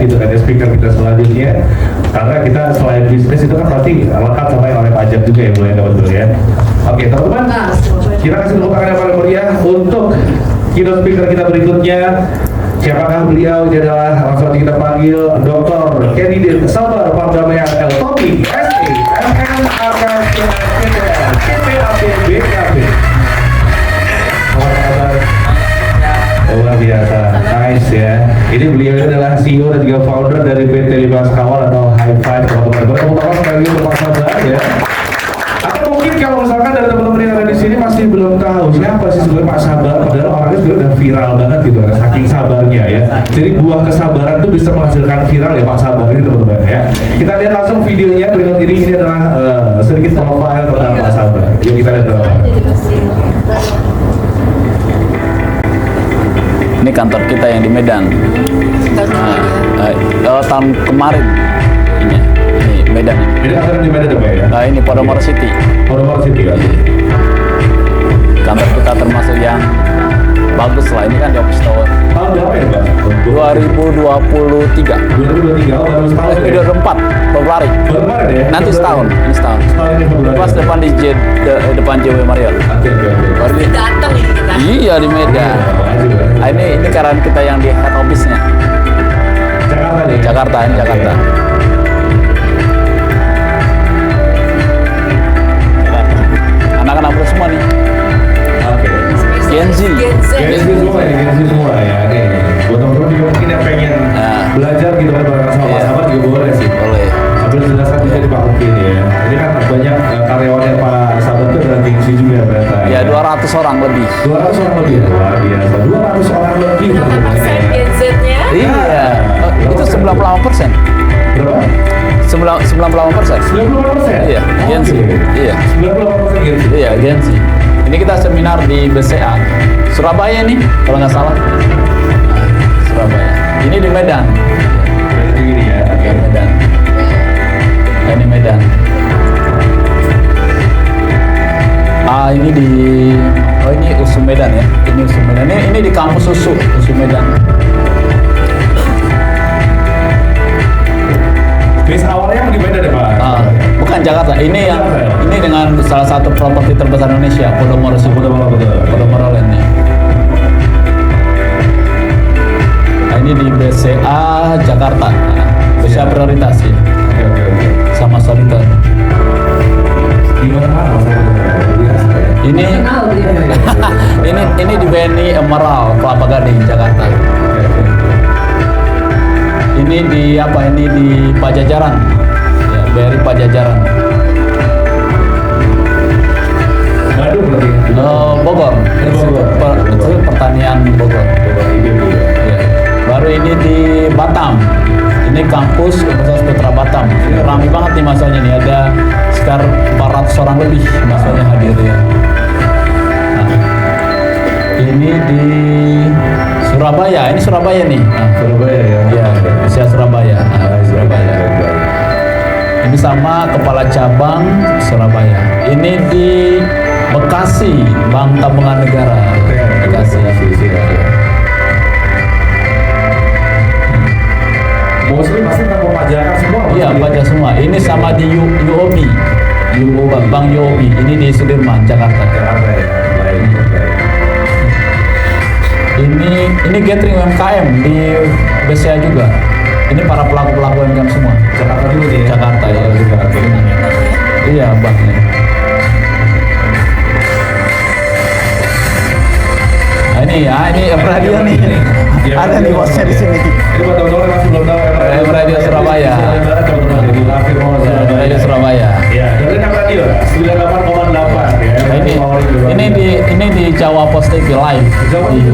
gitu kan ya speaker kita selanjutnya. Karena kita selain bisnis itu kan pasti lengkap sama yang oleh pajak juga ya mulai dapat dulu ya. Oke teman-teman, kita kasih tepuk tangan yang paling meriah untuk keynote speaker kita berikutnya. Siapakah beliau? Dia adalah langsung kita panggil Dr. Candidate Sabar Pardamaian L. Topi, SE, MM, Akasia, CPAP, BKP. Luar biasa, nice ya. Ini beliau adalah CEO dan juga founder dari PT Limas Kawal atau High Five teman-teman. Bertemu sekali untuk Pak Sabar ya. Atau mungkin kalau misalkan dari teman-teman yang ada di sini masih belum tahu siapa sih sebenarnya Pak Sabar, padahal orangnya sebenarnya udah viral banget gitu kan, saking sabarnya ya. Jadi buah kesabaran itu bisa menghasilkan viral ya Pak Sabar ini teman-teman ya. Kita lihat langsung videonya berikut ini adalah sedikit profile tentang Pak Sabar. Yuk kita lihat dulu. Ini kantor kita yang di Medan. Tahun kemarin ini Medan. Ini kantor di Medan apa ya? Nah ini Podomoro City. Podomoro City kan? Kantor kita termasuk yang bagus lah. Ini kan di Office Tower. Tahun berapa ya Pak? 2023. 2023, oh baru setahun ya? 2024 Februari. Baru kemarin ya? Nanti setahun. Ini setahun. Setahun ini Februari. Pas depan di depan JW Marriott. Oke. Baru di Datang ini kita. Iya di Medan. Nah, ini karyawan kita yang di head office-nya. Jakarta nih? Jakarta, ini Jakarta. Anak-anak muda semua nih. Oke. Gen Z. Gen Z. Gen Z semua ya. Oke. Buat teman-teman juga mungkin yang pengen belajar gitu kan bareng sama Pak Sabar juga boleh sih. Boleh. Sambil jelaskan bisa di Pak mungkin ya. Ini kan banyak karyawannya Pak Sabar itu adalah Gen Z juga ternyata. Ya 200 orang lebih. 200 orang lebih. Luar biasa. 200 orang lebih. Berapa persen Gen Z-nya? Iya. Itu 98%. Berapa? 98%. 98%? Iya, Gen Z. Iya. 98% Gen Z. Iya, Gen Z. Ini kita seminar di BCA Surabaya nih, kalau nggak salah. Surabaya. Ini di Medan. Begini ya. Oke. Medan. Ini Medan. Ini di ini USU Medan ya. Ini USU Medan. Ini di kampus USU Medan. Base awalnya di Medan ya Pak? Bukan Jakarta. Ini dengan salah satu properti terbesar Indonesia, Podomoro City. Podomoro Land nih. Nah, ini di BCA Jakarta. BCA prioritas ya. Oke. Sama Soliton. Di mana? Ini di BNI Emerald Kelapa Gading Jakarta. Ini di apa? Ini di Pajajaran. Ya, BRI Pajajaran. Bandung berarti. Bogor. Itu pertanian Bogor. Ya. Baru ini di Batam. Ini kampus Universitas Putra Batam. Ini ramai banget nih masanya nih. Ada sekitar 400 orang lebih masanya hadir ya. Ini di Surabaya. Ini Surabaya nih. Surabaya ya. Iya, Usia Surabaya. Surabaya. Ini sama kepala cabang Surabaya. Ini di Bekasi, Bank Tabungan Negara. Bekasi. Mostly pasti tentang pajakan semua. Iya, pajak semua. Ini sama di UOB. Bank UOB. Ini di Sudirman, Jakarta. Jakarta ya. Baik. Ini gathering UMKM di BCA juga. Ini para pelaku UMKM semua. Jakarta juga ya. Jakarta ya. Iya, banknya. Nah, ini radio nih. Ada nih bosnya di sini. Ini buat teman-teman yang masih belum tahu ya. Radio Surabaya. Radio Surabaya. Ya, dari radio 98,8 ya. Ini di Jawa Post TV live. Jawa Di-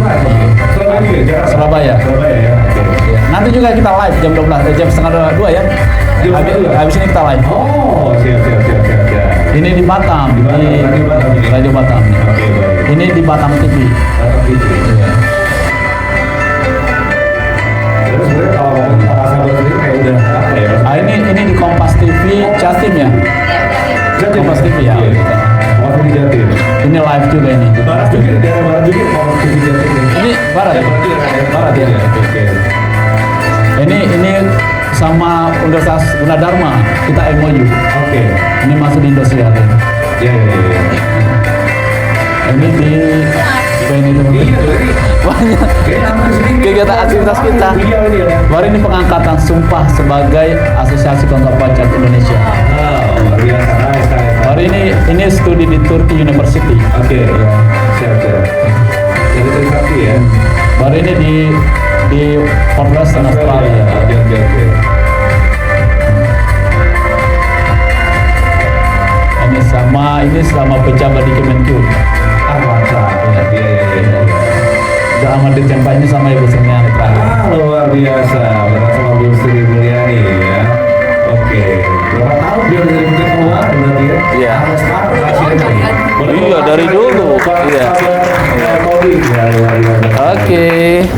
Surabaya juga ya? Surabaya. Surabaya ya. Ya. Nanti juga kita live jam 12, jam setengah 2 ya. Jam setengah 2? Habis ini kita live. Oh, siap. Ini di Batam, Di Batam, Radio Batam ini. Radio Batam. Oke, baik. Ini di Batam TV. Batam TV. Iya. Terus sebenarnya kalau ngomong Pak Sabar sendiri kayak udah apa ya? Ini di Kompas TV Jatim ya. Jatim. Kompas TV ya. Iya. Kompas TV Jatim. Ini live juga ini. Barat juga, daerah barat juga Kompas TV Jatim. Ini barat ya? Barat ya. Oke. Ini sama Universitas Gunadarma kita MOU. Oke. Ini masuk di Indosiar. Ya. Ini di ini banyak kegiatan aktivitas kita. Baru ini pengangkatan sumpah sebagai Asosiasi Konsultan Pajak Indonesia. Luar biasa, nice. Baru ini studi di Turki University. Oke, ya. Siap. Jadi terima ya. Baru ini di Fort Western Australia. Oke. Ini sama pejabat di Kemenkyu. Mantap. Iya. Udah amat ditembak ini sama Ibu Senian terakhir. Luar biasa. Berarti sama Bu Sri Mulyani ya. Oke. Berapa tahun dia dari Bukit Keluar berarti ya? Iya. Sampai sekarang hasilnya. Iya, dari dulu. Iya. Ya, luar biasa. Oke.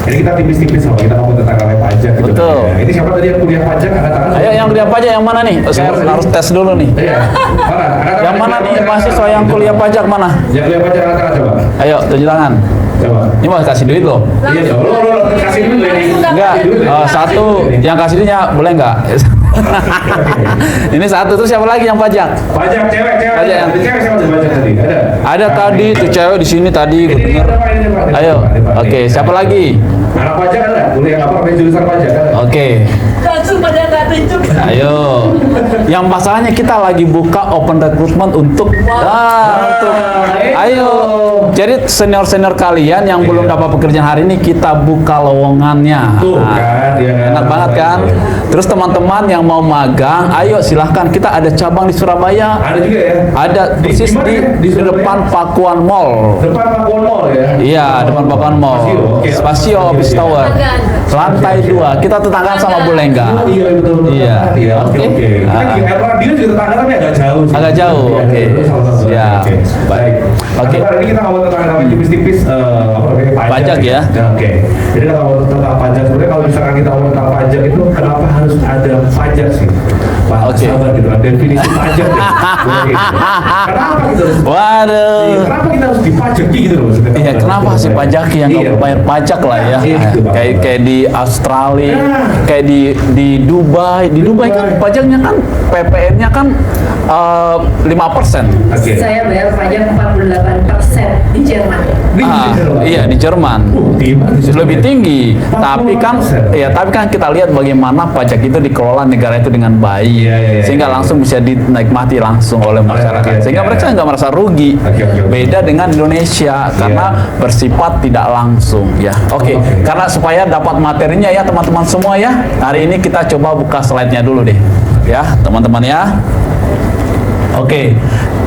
Jadi kita tipis-tipis sama kita ngomong tentang kawin pajak gitu. Betul. Ya. Ini siapa tadi yang kuliah pajak angkat tangan? Ayo yang kuliah pajak yang mana nih? Saya harus tes dulu nih. Iya. Mana? Angkat tangan. Yang mana nih mahasiswa yang kuliah pajak mana? Yang kuliah pajak angkat tangan coba. Ayo tunjuk tangan. Coba. Ini mau kasih duit loh. Iya, coba. Lo kasih dulu ini. Enggak, satu yang kasih duitnya boleh enggak? Ini satu, terus siapa lagi yang pajak? Pajak cewek. Pajak yang- Cewek siapa tuh pajak tadi? Ada. Ada tadi tuh cewek di sini tadi. Ini Gue denger. depan, ini depan. Ayo, oke, siapa lagi? Anak pajak ada? Kuliah apa? Pakai jurusan pajak ada? Oke, Langsung pada nggak tunjuk. ayo. Yang masalahnya kita lagi buka open recruitment untuk, ayo. Jadi senior kalian yang belum dapat pekerjaan hari ini kita buka lowongannya. Tuh Nah, kan, ya kan? enak banget kan? Terus teman-teman yang mau magang, ayo silahkan, kita ada cabang di Surabaya. Ada juga ya? Ada persis mana di, ya? di Surabaya? depan Pakuan Mall. Depan Pakuan Mall ya? Iya, depan Pakuan Mall. Oke. Spasio Office Iya. Tower. Lantai 2. Kita tetanggaan sama Bulengga. Iya, betul. Iya. Iya, oke. Oke. Kita Ah. di radio juga tetangga tapi agak jauh sih. Agak jauh, Iya, oke. itu salah satu. Siap. Oke. Baik. Oke. Nah, ini kita ngomong tentang namanya tipis-tipis apa namanya Pajak ya. Nah, oke. Jadi kalau ngomong tentang pajak sebenarnya kalau misalkan kita ngomong tentang pajak itu kenapa harus ada pajak sih? Pak, Oke. sabar gitu kan definisi pajak ya. Kenapa kita harus Waduh. Kenapa kita harus dipajaki gitu loh maksudnya? Iya, kenapa sih pajaki yang nggak Iya. bayar pajak lah ya? Iya, gitu, Bang. Kayak di Australia, Nah. kayak di Dubai. Di Dubai kan pajaknya kan PPN-nya kan 5%. Oke. Saya bayar pajak 48% di Jerman. Iya di Jerman. Lebih tinggi. Tapi kan 40%. tapi kan kita lihat bagaimana pajak itu dikelola negara itu dengan baik. Iya. Sehingga langsung bisa dinikmati langsung oleh masyarakat. Oke, Sehingga oke. mereka nggak merasa rugi. Oke. Beda dengan Indonesia karena bersifat tidak langsung ya. Oke. Oke. Karena supaya dapat materinya ya teman-teman semua ya. Hari ini kita coba buka slide-nya dulu deh. Ya, teman-teman ya. Oke,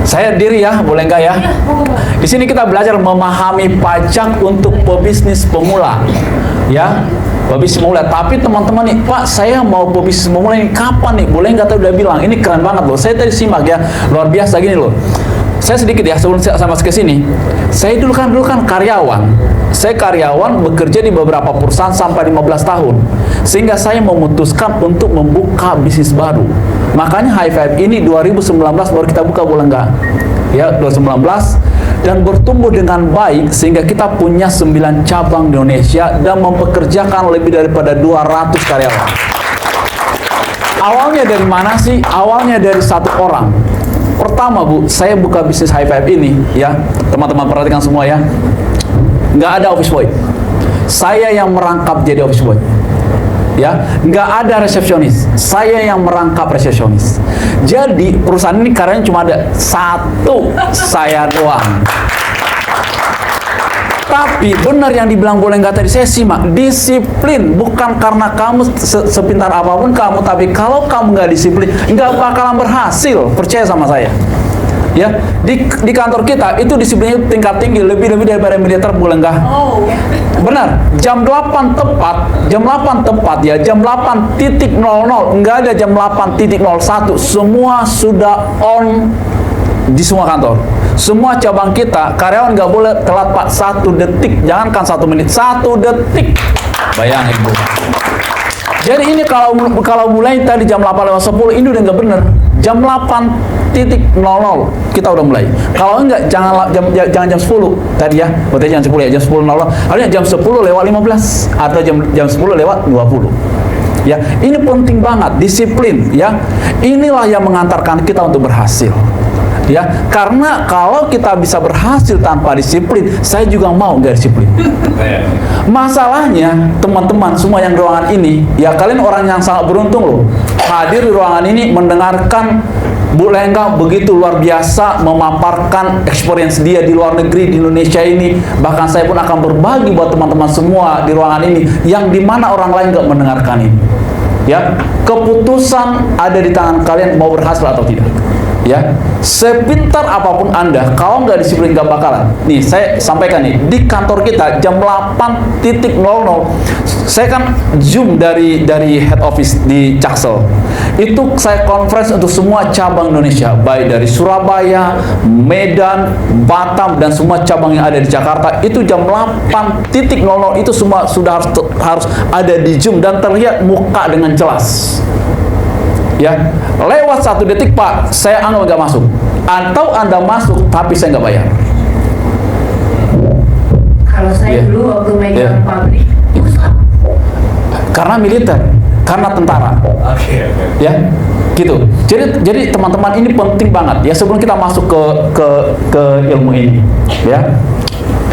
saya diri ya, boleh nggak ya? Di sini kita belajar memahami pajak untuk pebisnis pemula, ya, pebisnis pemula. Tapi teman-teman nih, Pak, saya mau pebisnis pemula ini kapan nih? Boleh nggak? Tadi udah bilang, ini keren banget loh. Saya tadi simak ya, luar biasa gini loh. Saya sedikit ya sebelum saya sama ke sini. Saya dulu kan karyawan. Saya karyawan bekerja di beberapa perusahaan sampai 15 tahun. Sehingga saya memutuskan untuk membuka bisnis baru. Makanya High Five ini 2019 baru kita buka, boleh nggak? Ya, 2019 dan bertumbuh dengan baik sehingga kita punya 9 cabang di Indonesia dan mempekerjakan lebih daripada 200 karyawan. Awalnya dari mana sih? Awalnya dari satu orang. Pertama Bu, saya buka bisnis High Five ini ya, teman-teman perhatikan semua ya. Nggak ada office boy. Saya yang merangkap jadi office boy. Ya, nggak ada resepsionis. Saya yang merangkap resepsionis. Jadi perusahaan ini karyanya cuma ada satu, saya doang. Tapi benar yang dibilang boleh nggak tadi, saya simak, disiplin bukan karena kamu sepintar apapun kamu, tapi kalau kamu nggak disiplin nggak bakalan berhasil, percaya sama saya. Ya, di kantor kita itu disiplinnya tingkat tinggi, lebih daripada militer, boleh nggak? Oh. Benar, jam 8 tepat ya, jam 8.00, nggak ada jam 8.01, semua sudah on di semua kantor. Semua cabang kita, karyawan nggak boleh telat Pak, 1 detik, jangankan 1 menit, 1 detik. Bayangin Bu. Jadi ini kalau mulai tadi jam 8.10 ini udah nggak bener. Jam 8.00 kita udah mulai. Kalau enggak jangan jam 10 tadi ya. Berarti jam 10 ya, jam 10.00. Harusnya jam 10 lewat 15 atau jam 10 lewat 20. Ya, ini penting banget, disiplin ya. Inilah yang mengantarkan kita untuk berhasil. Ya, karena kalau kita bisa berhasil tanpa disiplin, saya juga mau nggak disiplin. Masalahnya, teman-teman semua yang di ruangan ini, ya kalian orang yang sangat beruntung loh, hadir di ruangan ini mendengarkan Bu Lengga begitu luar biasa memaparkan experience dia di luar negeri, di Indonesia ini. Bahkan saya pun akan berbagi buat teman-teman semua di ruangan ini, yang dimana orang lain nggak mendengarkan ini. Ya, keputusan ada di tangan kalian mau berhasil atau tidak. Ya, sepintar apapun Anda, kalau nggak disiplin nggak bakalan. Nih, saya sampaikan nih, di kantor kita jam 8.00, saya kan Zoom dari head office di Jaksel. Itu saya conference untuk semua cabang Indonesia, baik dari Surabaya, Medan, Batam, dan semua cabang yang ada di Jakarta. Itu jam 8.00 itu semua sudah harus ada di Zoom dan terlihat muka dengan jelas. Ya, lewat 1 detik Pak, saya anggap nggak masuk. Atau Anda masuk, tapi saya nggak bayar. Kalau saya dulu waktu megang pabrik, Karena militer, karena tentara. Ya, gitu. Jadi teman-teman ini penting banget ya sebelum kita masuk ke ilmu ini. Ya.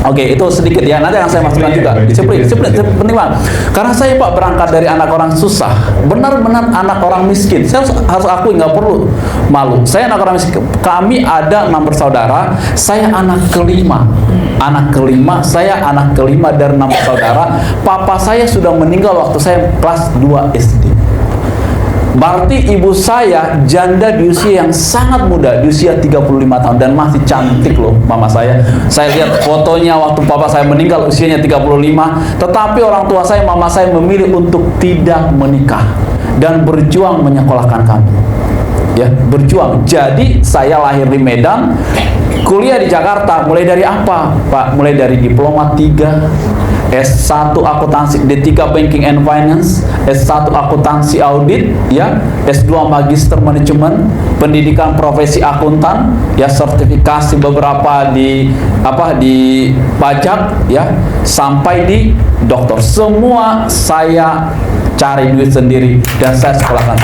Oke, itu sedikit ya. Nanti yang saya masukkan juga. Disiplin penting banget. Karena saya Pak berangkat dari anak orang susah, benar-benar anak orang miskin. Saya harus akui, nggak perlu malu. Saya anak orang miskin. Kami ada 6 bersaudara. Saya anak kelima. Saya anak kelima dari 6 bersaudara. Papa saya sudah meninggal waktu saya kelas 2 SD. Berarti ibu saya janda di usia yang sangat muda, di usia 35 tahun, dan masih cantik loh mama saya. Saya lihat fotonya waktu papa saya meninggal usianya 35, tetapi orang tua saya, mama saya memilih untuk tidak menikah dan berjuang menyekolahkan kami. Ya, berjuang. Jadi saya lahir di Medan, kuliah di Jakarta. Mulai dari apa, Pak? Mulai dari diploma 3, S1 akuntansi, D3 banking and finance, S1 akuntansi audit, ya, S2 magister manajemen, pendidikan profesi akuntan, ya, sertifikasi beberapa di pajak, ya, sampai di doktor. Semua saya cari duit sendiri dan saya sekolahkan.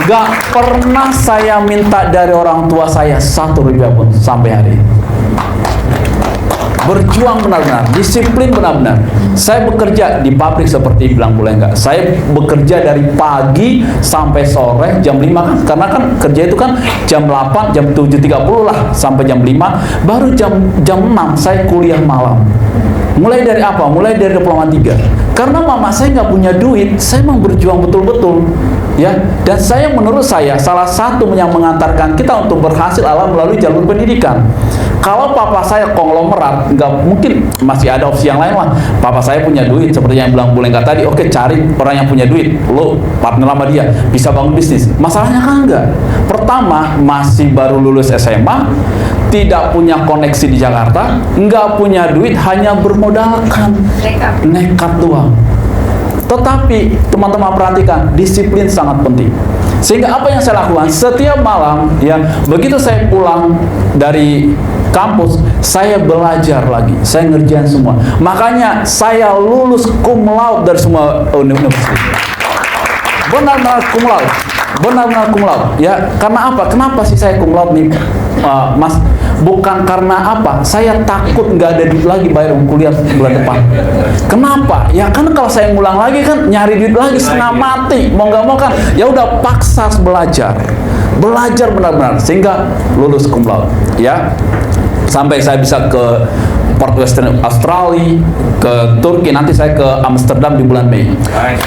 Gak pernah saya minta dari orang tua saya 1 rupiah pun sampai hari ini. Berjuang benar-benar, disiplin benar-benar. Saya bekerja di pabrik seperti bilang Bu Lengga. Saya bekerja dari pagi sampai sore jam 5 kan, karena kan kerja itu kan jam 8, jam 7.30 lah sampai jam 5. Baru jam 6 saya kuliah malam. Mulai dari apa? Mulai dari diploma 3. Karena mama saya nggak punya duit, saya mau berjuang betul-betul. Ya, dan menurut saya salah satu yang mengantarkan kita untuk berhasil adalah melalui jalur pendidikan. Kalau papa saya konglomerat, nggak mungkin, masih ada opsi yang lain lah. Papa saya punya duit, seperti yang bilang Bu Lengga tadi. Oke, cari orang yang punya duit, lo partner sama dia, bisa bangun bisnis. Masalahnya kan enggak. Pertama, masih baru lulus SMA, tidak punya koneksi di Jakarta, nggak punya duit, hanya bermodalkan nekat doang. Tetapi teman-teman perhatikan, disiplin sangat penting. Sehingga apa yang saya lakukan setiap malam, ya, begitu saya pulang dari kampus, saya belajar lagi, saya ngerjain semua. Makanya saya lulus cum laude dari semua universitas. Benar-benar cum laude. Benar-benar cum laude. Ya, karena apa? Kenapa sih saya cum laude nih, Mas? Bukan karena apa? Saya takut nggak ada duit lagi bayar kuliah bulan depan. Kenapa? Ya kan kalau saya ngulang lagi kan nyari duit lagi setengah mati. Mau nggak mau kan, ya udah paksa belajar benar-benar sehingga lulus cum laude. Ya, sampai saya bisa ke Port Western Australia, ke Turki, nanti saya ke Amsterdam di bulan Mei.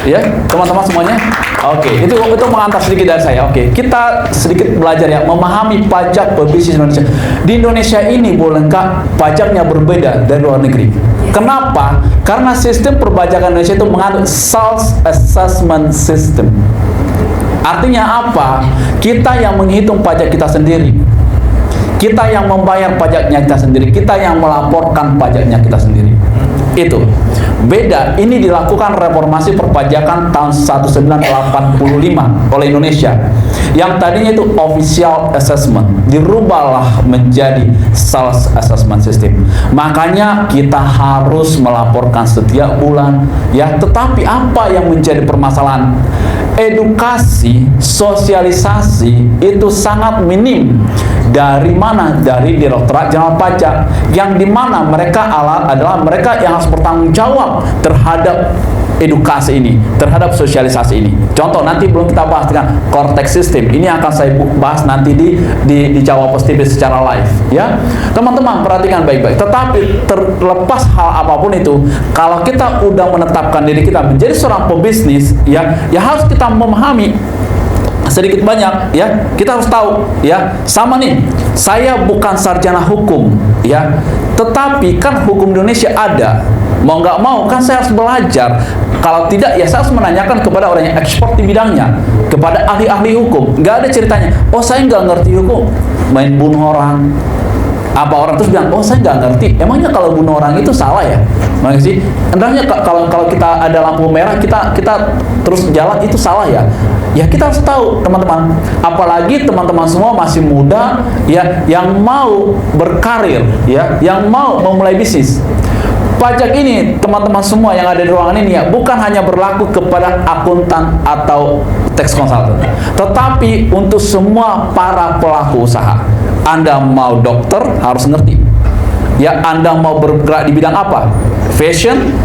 Ya, teman-teman semuanya. Oke, itu mengantar sedikit dari saya. Oke, kita sedikit belajar ya, memahami pajak berbisnis Indonesia. Di Indonesia ini Bu Lengga, pajaknya berbeda dari luar negeri. Kenapa? Karena sistem perpajakan Indonesia itu menganut self-assessment system. Artinya apa? Kita yang menghitung pajak kita sendiri. Kita yang membayar pajaknya kita sendiri, kita yang melaporkan pajaknya kita sendiri. Itu beda. Ini dilakukan reformasi perpajakan tahun 1985 oleh Indonesia. Yang tadinya itu official assessment dirubahlah menjadi self assessment system. Makanya kita harus melaporkan setiap bulan ya. Tetapi apa yang menjadi permasalahan? Edukasi, sosialisasi itu sangat minim. Dari mana? Dari Direktorat Jenderal Pajak, yang dimana mereka adalah mereka yang harus bertanggung jawab terhadap edukasi ini, terhadap sosialisasi ini. Contoh, nanti belum kita bahas dengan Cortex System. Ini akan saya bahas nanti di Cawapres TV secara live ya. Teman-teman perhatikan baik-baik. Tetapi terlepas hal apapun itu, kalau kita udah menetapkan diri kita menjadi seorang pebisnis ya harus kita memahami sedikit banyak ya, kita harus tahu ya. Sama nih, saya bukan sarjana hukum ya, tetapi kan hukum Indonesia ada. Mau nggak mau kan saya harus belajar. Kalau tidak ya saya harus menanyakan kepada orang yang expert di bidangnya, kepada ahli-ahli hukum. Nggak ada ceritanya, oh saya nggak ngerti hukum, main bunuh orang. Apa orang terus bilang, oh saya nggak ngerti. Emangnya kalau bunuh orang itu salah ya? Makanya sih, hendaknya kalau kita ada lampu merah kita terus jalan itu salah ya? Ya kita harus tahu teman-teman. Apalagi teman-teman semua masih muda ya, yang mau berkarir ya, yang mau memulai bisnis. Pajak ini teman-teman semua yang ada di ruangan ini ya, bukan hanya berlaku kepada akuntan atau tax consultant, tetapi untuk semua para pelaku usaha. Anda mau dokter harus ngerti ya, Anda mau bergerak di bidang apa, fashion,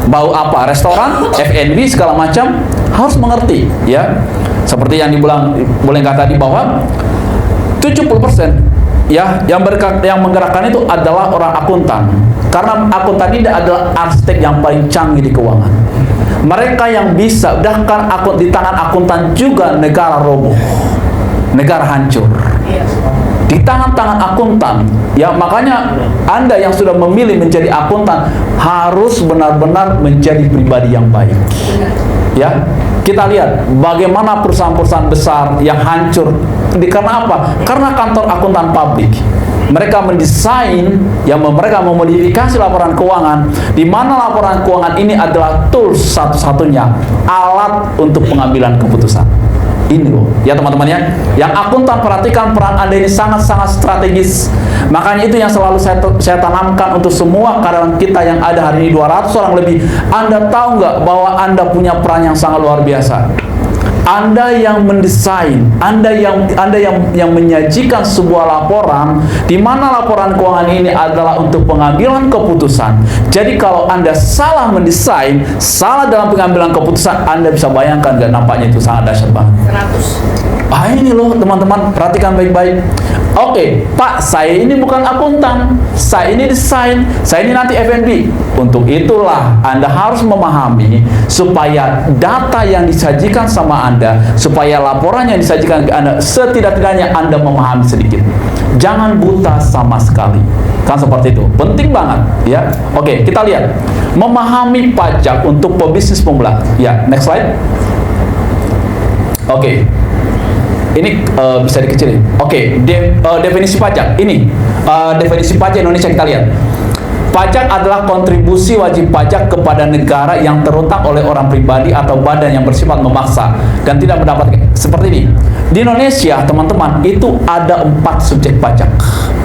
bau apa, restoran, F&B segala macam, harus mengerti ya. Seperti yang boleh kata tadi bahwa 70% ya yang menggerakkan itu adalah orang akuntan. Karena akuntan ini adalah arsitek yang paling canggih di keuangan. Mereka yang bisa, bahkan di tangan akuntan juga negara roboh, negara hancur. Di tangan-tangan akuntan ya. Makanya Anda yang sudah memilih menjadi akuntan harus benar-benar menjadi pribadi yang baik ya. Kita lihat bagaimana perusahaan-perusahaan besar yang hancur karena apa? Karena kantor akuntan publik. Mereka mendesain, mereka memodifikasi laporan keuangan, di mana laporan keuangan ini adalah tools satu-satunya, alat untuk pengambilan keputusan. Ini loh, ya teman-teman ya. Yang akuntan, perhatikan peran Anda ini sangat-sangat strategis. Makanya itu yang selalu saya tanamkan untuk semua karyawan kita yang ada hari ini 200 orang lebih. Anda tahu nggak bahwa Anda punya peran yang sangat luar biasa? Anda yang mendesain, Anda yang menyajikan sebuah laporan, di mana laporan keuangan ini adalah untuk pengambilan keputusan. Jadi kalau Anda salah mendesain, salah dalam pengambilan keputusan, Anda bisa bayangkan nggak, nampaknya itu sangat dahsyat banget. 100. Ini loh teman-teman, perhatikan baik-baik. Oke, Pak, saya ini bukan akuntan, saya ini desain, saya ini nanti F&B. Untuk itulah Anda harus memahami supaya data yang disajikan sama Anda, supaya laporan yang disajikan ke Anda, setidak-tidaknya Anda memahami sedikit. Jangan buta sama sekali. Kan seperti itu. Penting banget ya. Oke, kita lihat. Memahami pajak untuk pebisnis pemula. Ya, next slide. Oke. Ini bisa dikecilin. Oke, definisi pajak. Ini definisi pajak Indonesia, kita lihat. Pajak adalah kontribusi wajib pajak kepada negara yang terutang oleh orang pribadi atau badan yang bersifat memaksa dan tidak mendapat. Seperti ini. Di Indonesia, teman-teman, itu ada 4 subjek pajak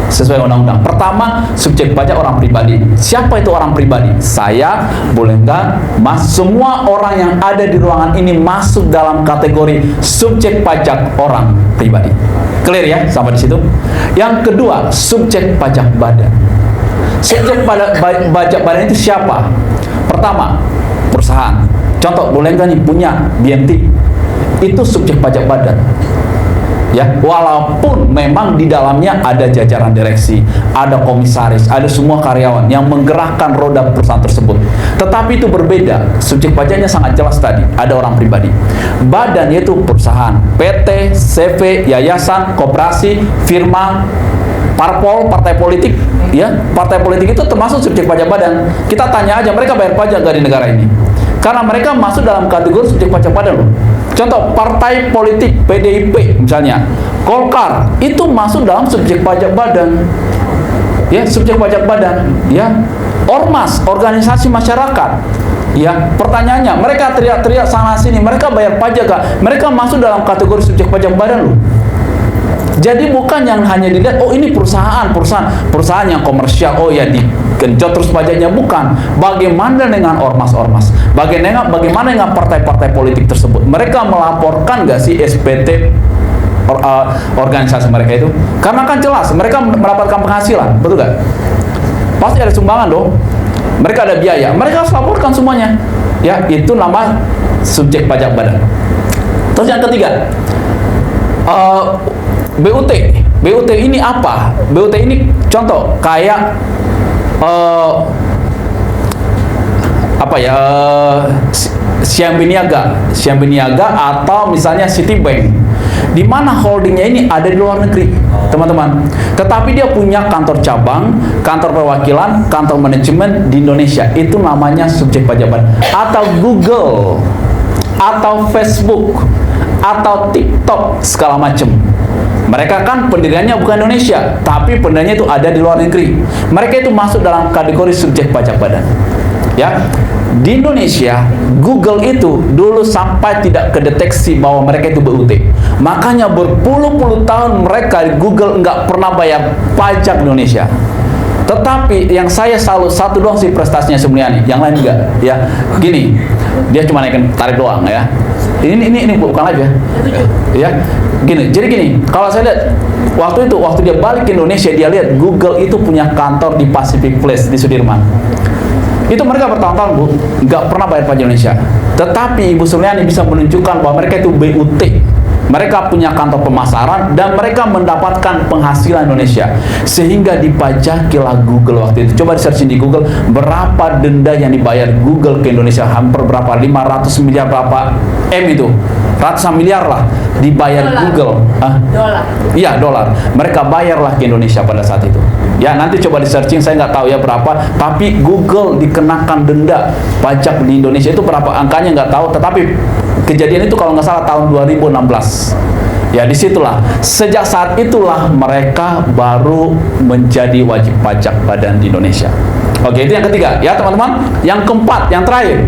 sesuai undang-undang. Pertama, subjek pajak orang pribadi. Siapa itu orang pribadi? Saya, boleh nggak? Mas, semua orang yang ada di ruangan ini masuk dalam kategori subjek pajak orang pribadi. Clear ya sampai di situ? Yang kedua, subjek pajak badan. Subjek pajak badan itu siapa? Pertama, perusahaan. Contoh, boleh nggak nih punya BMT? Itu subjek pajak badan. Ya, walaupun memang di dalamnya ada jajaran direksi, ada komisaris, ada semua karyawan yang menggerakkan roda perusahaan tersebut. Tetapi itu berbeda. Subjek pajaknya sangat jelas tadi, ada orang pribadi. Badan yaitu perusahaan, PT, CV, yayasan, koperasi, firma, parpol, partai politik, ya. Partai politik itu termasuk subjek pajak badan. Kita tanya aja, mereka bayar pajak nggak di negara ini? Karena mereka masuk dalam kategori subjek pajak badan loh. Contoh, partai politik PDIP misalnya, Golkar, itu masuk dalam subjek pajak badan. Ya, subjek pajak badan, ya. Ormas, organisasi masyarakat, Ya, pertanyaannya, mereka teriak-teriak sana sini, mereka bayar pajak gak? Mereka masuk dalam kategori subjek pajak badan loh. Jadi bukan yang hanya dilihat, oh ini perusahaan yang komersial, oh ya digenjot terus pajaknya, bukan. Bagaimana dengan ormas-ormas? Bagaimana dengan partai-partai politik tersebut? Mereka melaporkan nggak sih SPT organisasi mereka itu? Karena kan jelas mereka mendapatkan penghasilan, betul nggak? Pasti ada sumbangan dong. Mereka ada biaya, mereka harus laporkan semuanya. Ya, itu nama subjek pajak badan. Terus yang ketiga, BUT ini apa? BUT ini contoh kayak Siambi Niaga atau misalnya Citibank, di mana holdingnya ini ada di luar negeri, teman-teman. Tetapi dia punya kantor cabang, kantor perwakilan, kantor manajemen di Indonesia. Itu namanya subjek pajak badan. Atau Google, atau Facebook, atau TikTok segala macam. Mereka kan pendiriannya bukan Indonesia, tapi pendiriannya itu ada di luar negeri. Mereka itu masuk dalam kategori subjek pajak badan. Ya, di Indonesia Google itu dulu sampai tidak kedeteksi bahwa mereka itu BUT. Makanya berpuluh-puluh tahun mereka Google nggak pernah bayar pajak di Indonesia. Tetapi yang saya salut satu doang sih prestasinya Sumiani, yang lain enggak. Ya, gini, dia cuma naikin tarif doang ya. Ini bukan live ya. Ya, gini. Jadi gini, kalau saya lihat waktu dia balik ke Indonesia, dia lihat Google itu punya kantor di Pacific Place di Sudirman. Itu mereka bertahun-tahun Bu, nggak pernah bayar pajak Indonesia. Tetapi Ibu Suliani bisa menunjukkan bahwa mereka itu BUT. Mereka punya kantor pemasaran dan mereka mendapatkan penghasilan Indonesia sehingga dipajakilah Google waktu itu. Coba di searching di Google berapa denda yang dibayar Google ke Indonesia, hampir berapa, 500 miliar berapa M itu, ratusan miliar lah dibayar dolar. Google. Dolar. Iya, dolar. Mereka bayarlah ke Indonesia pada saat itu. Ya, nanti coba di searching, saya nggak tahu ya berapa, tapi Google dikenakan denda pajak di Indonesia itu berapa angkanya nggak tahu, tetapi kejadian itu kalau nggak salah tahun 2016. Ya, disitulah, sejak saat itulah mereka baru menjadi wajib pajak badan di Indonesia. Oke, itu yang ketiga ya teman-teman. Yang keempat, yang terakhir,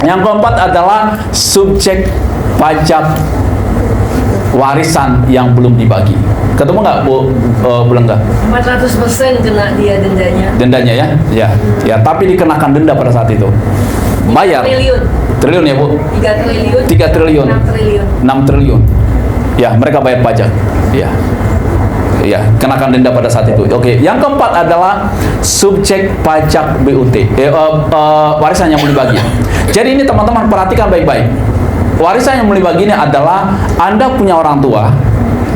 yang keempat adalah subjek pajak warisan yang belum dibagi. Ketemu nggak Bu Bulengga? 400% kena dia dendanya. Dendanya ya, ya. Tapi dikenakan denda pada saat itu. Bayar. Triliun ya Bu? 3 triliun. 3 triliun. 6 triliun. 6 triliun. Ya, mereka bayar pajak. Ya. Ya, kenakan denda pada saat itu. Oke, yang keempat adalah subjek pajak BUT. Warisan yang belum dibagi. Jadi ini teman-teman perhatikan baik-baik. Warisan yang belum dibagi ini adalah Anda punya orang tua.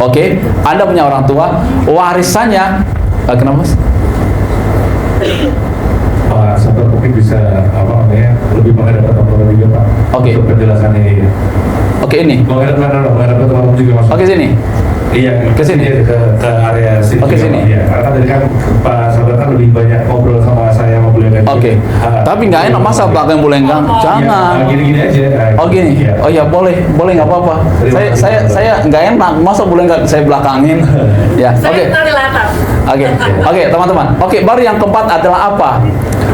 Oke, Anda punya orang tua, warisannya kenapa Mas? Pak Sabar mungkin bisa lebih menghadap teman-teman juga Pak. Oke. Untuk penjelasan ini. Oke, ini. Menghadap teman-teman juga Mas. Oke, sini. Iya, ke sini. Ke area sini. Oke, sini. Iya, karena tadi kan Pak Sabar kan lebih banyak ngobrol sama saya sama Bulenggang. Oke. Tapi nggak enak masa belakang Bulenggang. Jangan. Gini-gini aja. Oh gini. Ya. Oh ya boleh nggak apa-apa. Saya nggak enak masa Bulenggang saya belakangin. Ya. Oke. Oke, teman-teman. Oke, baru yang keempat adalah apa?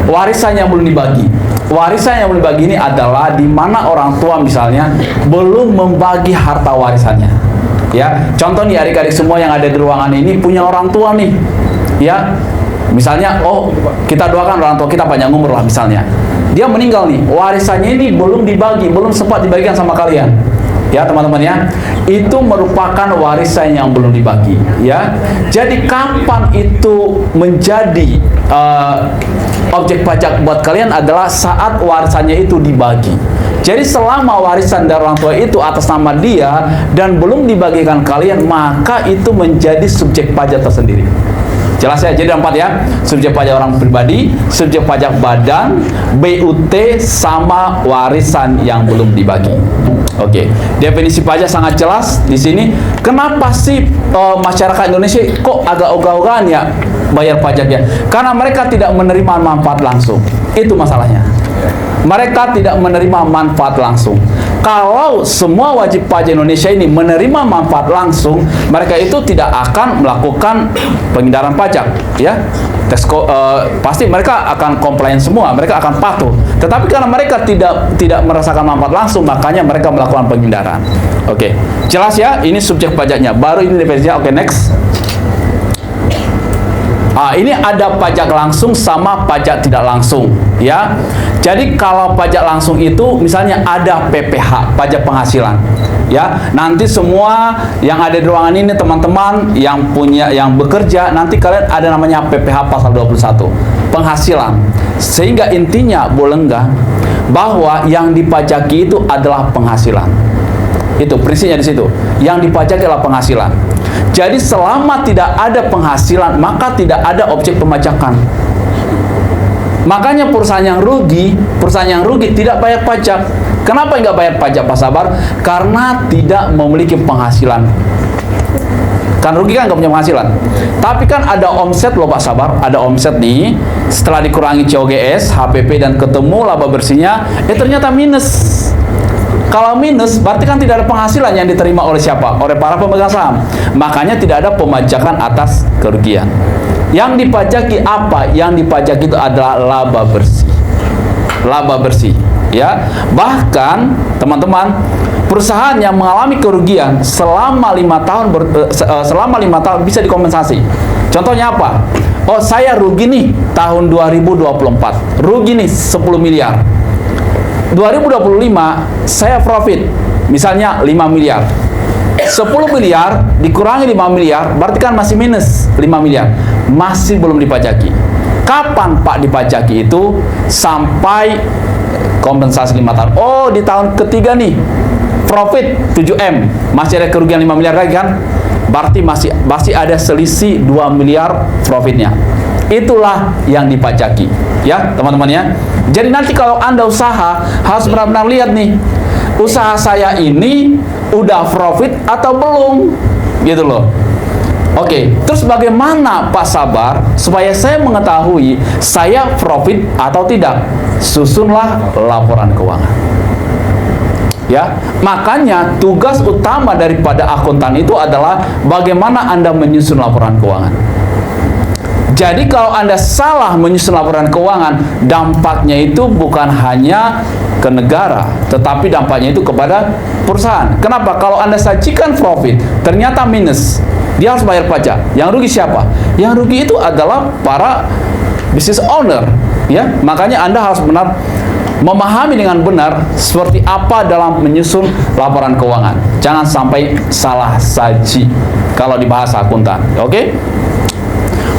Warisan yang belum dibagi. Warisan yang belum dibagi ini adalah di mana orang tua misalnya belum membagi harta warisannya. Ya, contoh nih adik-adik semua yang ada di ruangan ini punya orang tua nih. Ya. Misalnya, kita doakan orang tua kita panjang umur lah misalnya. Dia meninggal nih, warisannya ini belum dibagi, belum sempat dibagikan sama kalian. Ya, teman-teman ya. Itu merupakan warisan yang belum dibagi, ya. Jadi kapan itu menjadi objek pajak buat kalian adalah saat warisannya itu dibagi. Jadi selama warisan dari orang tua itu atas nama dia dan belum dibagikan kalian, maka itu menjadi subjek pajak tersendiri. Jelas ya? Jadi ada 4 ya. Subjek pajak orang pribadi, subjek pajak badan, BUT, sama warisan yang belum dibagi. Oke. Definisi pajak sangat jelas di sini. Kenapa sih masyarakat Indonesia kok agak ogah-ogahan ya bayar pajaknya? Karena mereka tidak menerima manfaat langsung. Itu masalahnya. Mereka tidak menerima manfaat langsung. kalau semua wajib pajak Indonesia ini menerima manfaat langsung, mereka itu tidak akan melakukan penghindaran pajak, ya. Pasti mereka akan komplain semua, mereka akan patuh. Tetapi karena mereka tidak merasakan manfaat langsung, makanya mereka melakukan penghindaran. Oke, jelas ya, ini subjek pajaknya. Baru ini definisinya. Oke, next. Ini ada pajak langsung sama pajak tidak langsung, ya. Jadi kalau pajak langsung itu misalnya ada PPH, pajak penghasilan, ya. Nanti semua yang ada di ruangan ini teman-teman yang bekerja, nanti kalian ada namanya PPH pasal 21, penghasilan. Sehingga intinya Bolenggang bahwa yang dipajaki itu adalah penghasilan. Itu prinsipnya di situ. Yang dipajaki adalah penghasilan. Jadi selama tidak ada penghasilan, maka tidak ada objek pemajakan. Makanya perusahaan yang rugi tidak bayar pajak. Kenapa nggak bayar pajak, Pak Sabar? Karena tidak memiliki penghasilan. Kan rugi kan nggak punya penghasilan. Tapi kan ada omset loh Pak Sabar, ada omset nih. Setelah dikurangi COGS, HPP dan ketemu laba bersihnya, ternyata minus. Kalau minus, berarti kan tidak ada penghasilan yang diterima oleh siapa? Oleh para pemegang saham. Makanya tidak ada pemajakan atas kerugian. Yang dipajaki apa? Yang dipajaki itu adalah laba bersih. Laba bersih, ya. Bahkan, teman-teman, perusahaan yang mengalami kerugian selama 5 tahun bisa dikompensasi. Contohnya apa? Oh, saya rugi nih tahun 2024. Rugi nih 10 miliar. 2025 saya profit misalnya 5 miliar. 10 miliar dikurangi 5 miliar berarti kan masih minus 5 miliar. Masih belum dipajaki. Kapan Pak dipajaki itu? Sampai kompensasi 5 tahun. Oh, di tahun ketiga nih profit 7M, masih ada kerugian 5 miliar lagi kan? Berarti masih ada selisih 2 miliar profitnya. Itulah yang dipajaki, ya teman-teman ya. Jadi nanti kalau Anda usaha harus benar-benar lihat nih, usaha saya ini udah profit atau belum, gitu loh. Oke, terus bagaimana Pak Sabar supaya saya mengetahui saya profit atau tidak? Susunlah laporan keuangan. Ya, makanya tugas utama daripada akuntan itu adalah bagaimana Anda menyusun laporan keuangan. Jadi kalau Anda salah menyusun laporan keuangan, dampaknya itu bukan hanya ke negara, tetapi dampaknya itu kepada perusahaan. Kenapa? Kalau Anda sajikan profit, ternyata minus, dia harus bayar pajak. Yang rugi siapa? Yang rugi itu adalah para business owner, ya. Makanya Anda harus benar memahami dengan benar seperti apa dalam menyusun laporan keuangan. Jangan sampai salah saji kalau di bahasa akuntan. Oke?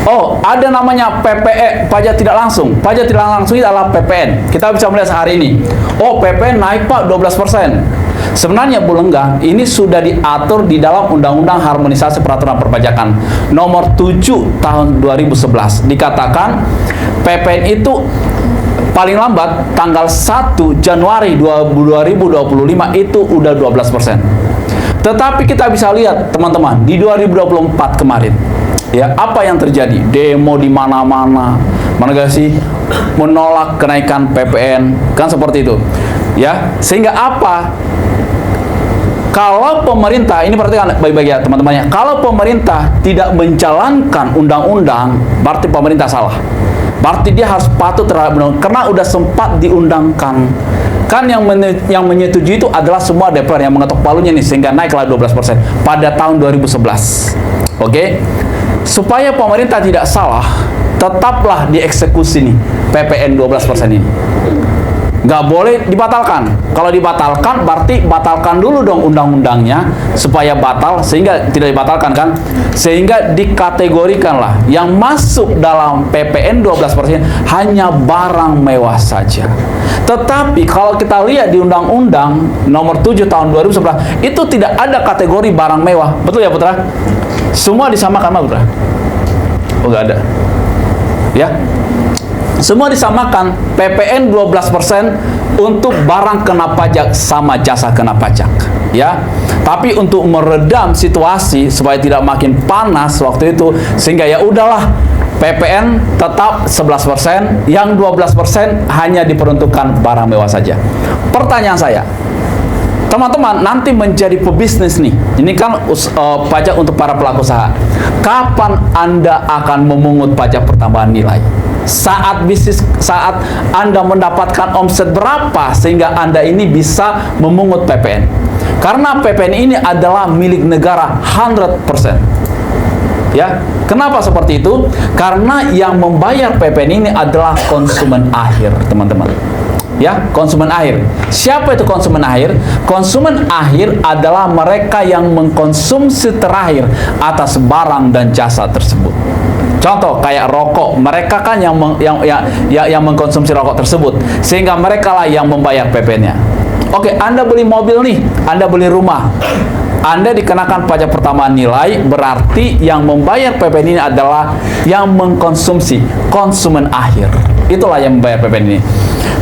Oh, ada namanya PPE, pajak tidak langsung. Pajak tidak langsung itu adalah PPN. Kita bisa melihat hari ini. Oh, PPN naik Pak 12%. Sebenarnya Bolenggang ini sudah diatur di dalam Undang-Undang Harmonisasi Peraturan Perpajakan Nomor 7 Tahun 2011. Dikatakan PPN itu paling lambat tanggal 1 Januari 2025 itu udah 12%. Tetapi kita bisa lihat teman-teman di 2024 kemarin, ya, apa yang terjadi? Demo di mana-mana, mana gak sih, menolak kenaikan PPN, kan seperti itu, ya. Sehingga apa? Kalau pemerintah, ini perhatikan baik-baik ya teman-teman ya, kalau pemerintah tidak menjalankan undang-undang, berarti pemerintah salah. Berarti dia harus patuh terhadap undang-undang, karena udah sempat diundangkan. Kan yang menyetujui itu adalah semua DPR yang mengetok palunya nih, sehingga naiklah 12% pada tahun 2011. Oke? Supaya pemerintah tidak salah, tetaplah dieksekusi nih PPN 12% ini. Nggak boleh dibatalkan. Kalau dibatalkan berarti batalkan dulu dong undang-undangnya supaya batal, sehingga tidak dibatalkan kan, sehingga dikategorikanlah yang masuk dalam PPN 12% hanya barang mewah saja. Tetapi kalau kita lihat di Undang-Undang Nomor 7 Tahun 2011 itu tidak ada kategori barang mewah, betul ya Putra? Semua disamakan Putra? Oh, nggak ada, ya. Semua disamakan, PPN 12% untuk barang kena pajak sama jasa kena pajak, ya. Tapi untuk meredam situasi supaya tidak makin panas waktu itu, sehingga ya udahlah PPN tetap 11%, yang 12% hanya diperuntukkan barang mewah saja. Pertanyaan saya, teman-teman nanti menjadi pebisnis nih. Ini kan pajak untuk para pelaku usaha. Kapan Anda akan memungut pajak pertambahan nilai? Saat Anda mendapatkan omset berapa sehingga Anda ini bisa memungut PPN. Karena PPN ini adalah milik negara 100%. Ya, kenapa seperti itu? Karena yang membayar PPN ini adalah konsumen akhir, teman-teman. Ya, konsumen akhir. Siapa itu konsumen akhir? Konsumen akhir adalah mereka yang mengkonsumsi terakhir atas barang dan jasa tersebut. Contoh kayak rokok, mereka kan yang mengkonsumsi rokok tersebut, sehingga mereka lah yang membayar PPN-nya. Oke, Anda beli mobil nih, Anda beli rumah, Anda dikenakan pajak pertambahan nilai, berarti yang membayar PPN ini adalah yang mengkonsumsi, konsumen akhir. Itulah yang membayar PPN ini.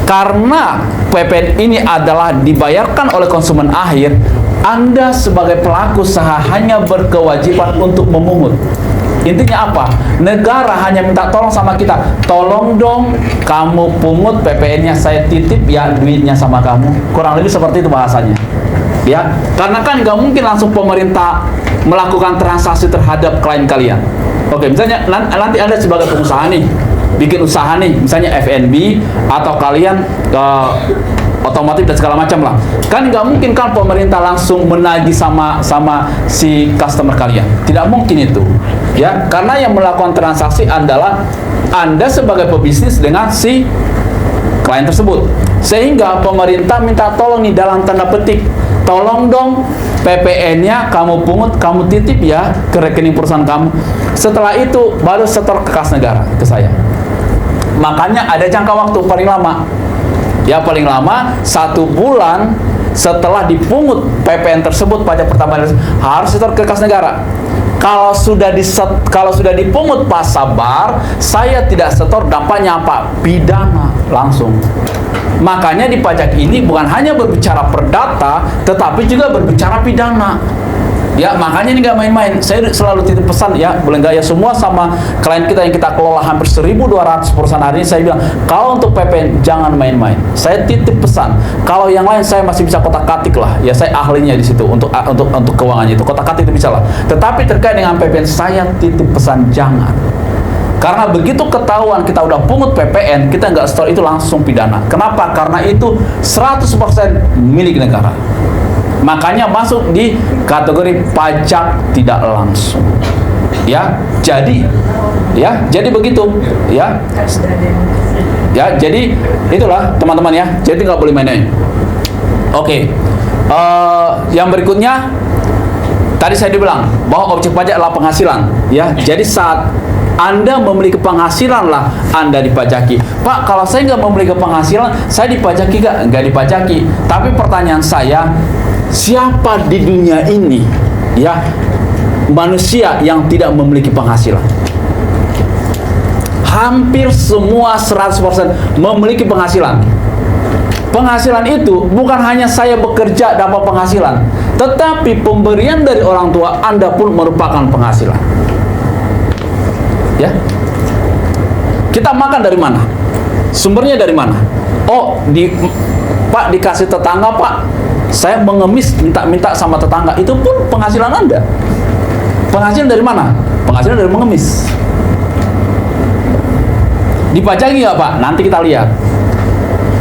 Karena PPN ini adalah dibayarkan oleh konsumen akhir, Anda sebagai pelaku usaha hanya berkewajiban untuk memungut. Intinya apa? Negara hanya minta tolong sama kita, tolong dong kamu pungut PPN-nya, saya titip ya duitnya sama kamu. Kurang lebih seperti itu bahasanya. Ya, karena kan nggak mungkin langsung pemerintah melakukan transaksi terhadap klien kalian. Oke, misalnya nanti Anda sebagai pengusaha nih, bikin usaha nih, misalnya F&B atau kalian otomotif dan segala macam lah. Kan nggak mungkin kan pemerintah langsung menagih sama si customer kalian. Tidak mungkin itu. Ya, karena yang melakukan transaksi adalah Anda sebagai pebisnis dengan si klien tersebut. Sehingga pemerintah minta tolong nih dalam tanda petik, tolong dong PPN-nya kamu pungut, kamu titip ya ke rekening perusahaan kamu. Setelah itu baru setor ke kas negara ke saya. Makanya ada jangka waktu paling lama. Ya, paling lama 1 bulan setelah dipungut PPN tersebut, pajak pertambahan harus setor ke kas negara. Kalau sudah dipungut pas sabar, saya tidak setor, dampaknya apa? Pidana langsung. Makanya di pajak ini bukan hanya berbicara perdata, tetapi juga berbicara pidana. Ya, makanya ini nggak main-main. Saya selalu titip pesan ya, boleh nggak ya semua sama klien kita yang kita kelola hampir 1.200 perusahaan hari ini, saya bilang, kalau untuk PPN jangan main-main. Saya titip pesan. Kalau yang lain saya masih bisa kotak-katik lah. Ya, saya ahlinya di situ untuk keuangannya itu. Kotak-katik itu bisa lah. Tetapi terkait dengan PPN saya titip pesan jangan. Karena begitu ketahuan kita udah pungut PPN, kita nggak store itu langsung pidana. Kenapa? Karena itu 100% milik negara. Makanya masuk di kategori pajak tidak langsung. Ya, jadi begitu. Ya, jadi itulah teman-teman ya. Jadi nggak boleh main-main. Oke, yang berikutnya tadi saya dibilang bahwa objek pajak adalah penghasilan. Ya, jadi saat Anda memiliki penghasilan lah Anda dipajaki. Pak, kalau saya nggak memiliki penghasilan, saya dipajaki nggak? Nggak dipajaki. Tapi pertanyaan saya, siapa di dunia ini ya manusia yang tidak memiliki penghasilan? Hampir semua 100% memiliki penghasilan. Penghasilan itu bukan hanya saya bekerja dapat penghasilan, tetapi pemberian dari orang tua Anda pun merupakan penghasilan. Ya, kita makan dari mana? Sumbernya dari mana? Oh, Pak dikasih tetangga, Pak. Saya mengemis minta sama tetangga, itu pun penghasilan Anda. Penghasilan dari mana? Penghasilan dari mengemis. Dipajaki nggak, Pak? Nanti kita lihat.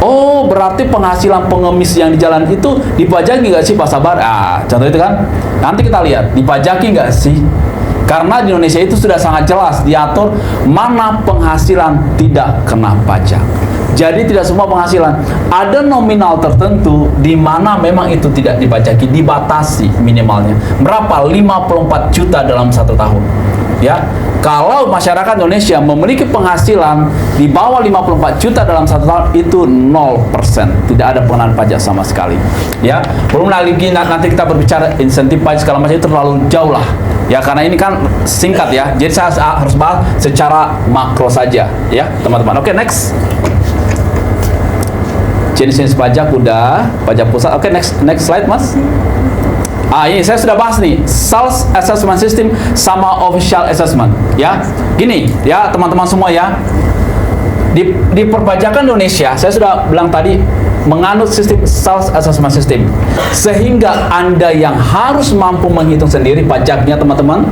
Oh, berarti penghasilan pengemis yang di jalan itu dipajaki nggak sih, Pak Sabar? Contoh itu kan. Nanti kita lihat, dipajaki nggak sih? Karena di Indonesia itu sudah sangat jelas diatur mana penghasilan tidak kena pajak. Jadi tidak semua penghasilan. Ada nominal tertentu di mana memang itu tidak dipajaki, dibatasi minimalnya. Berapa? 54 juta dalam 1 tahun. Ya, kalau masyarakat Indonesia memiliki penghasilan di bawah 54 juta dalam 1 tahun, itu 0%. Tidak ada pengenaan pajak sama sekali. Ya, belum lagi nanti kita berbicara insentif pajak segala macam, itu terlalu jauh lah. Ya, karena ini kan singkat ya. Jadi saya harus bahas secara makro saja ya, teman-teman. Oke, next. Jenis-jenis pajak udah, pajak pusat. Oke, next slide, Mas. Ini saya sudah bahas nih, Sales Assessment System sama Official Assessment. Ya, gini ya teman-teman semua ya. Di perpajakan Indonesia, saya sudah bilang tadi, menganut sistem self assessment system, sehingga Anda yang harus mampu menghitung sendiri pajaknya teman-teman,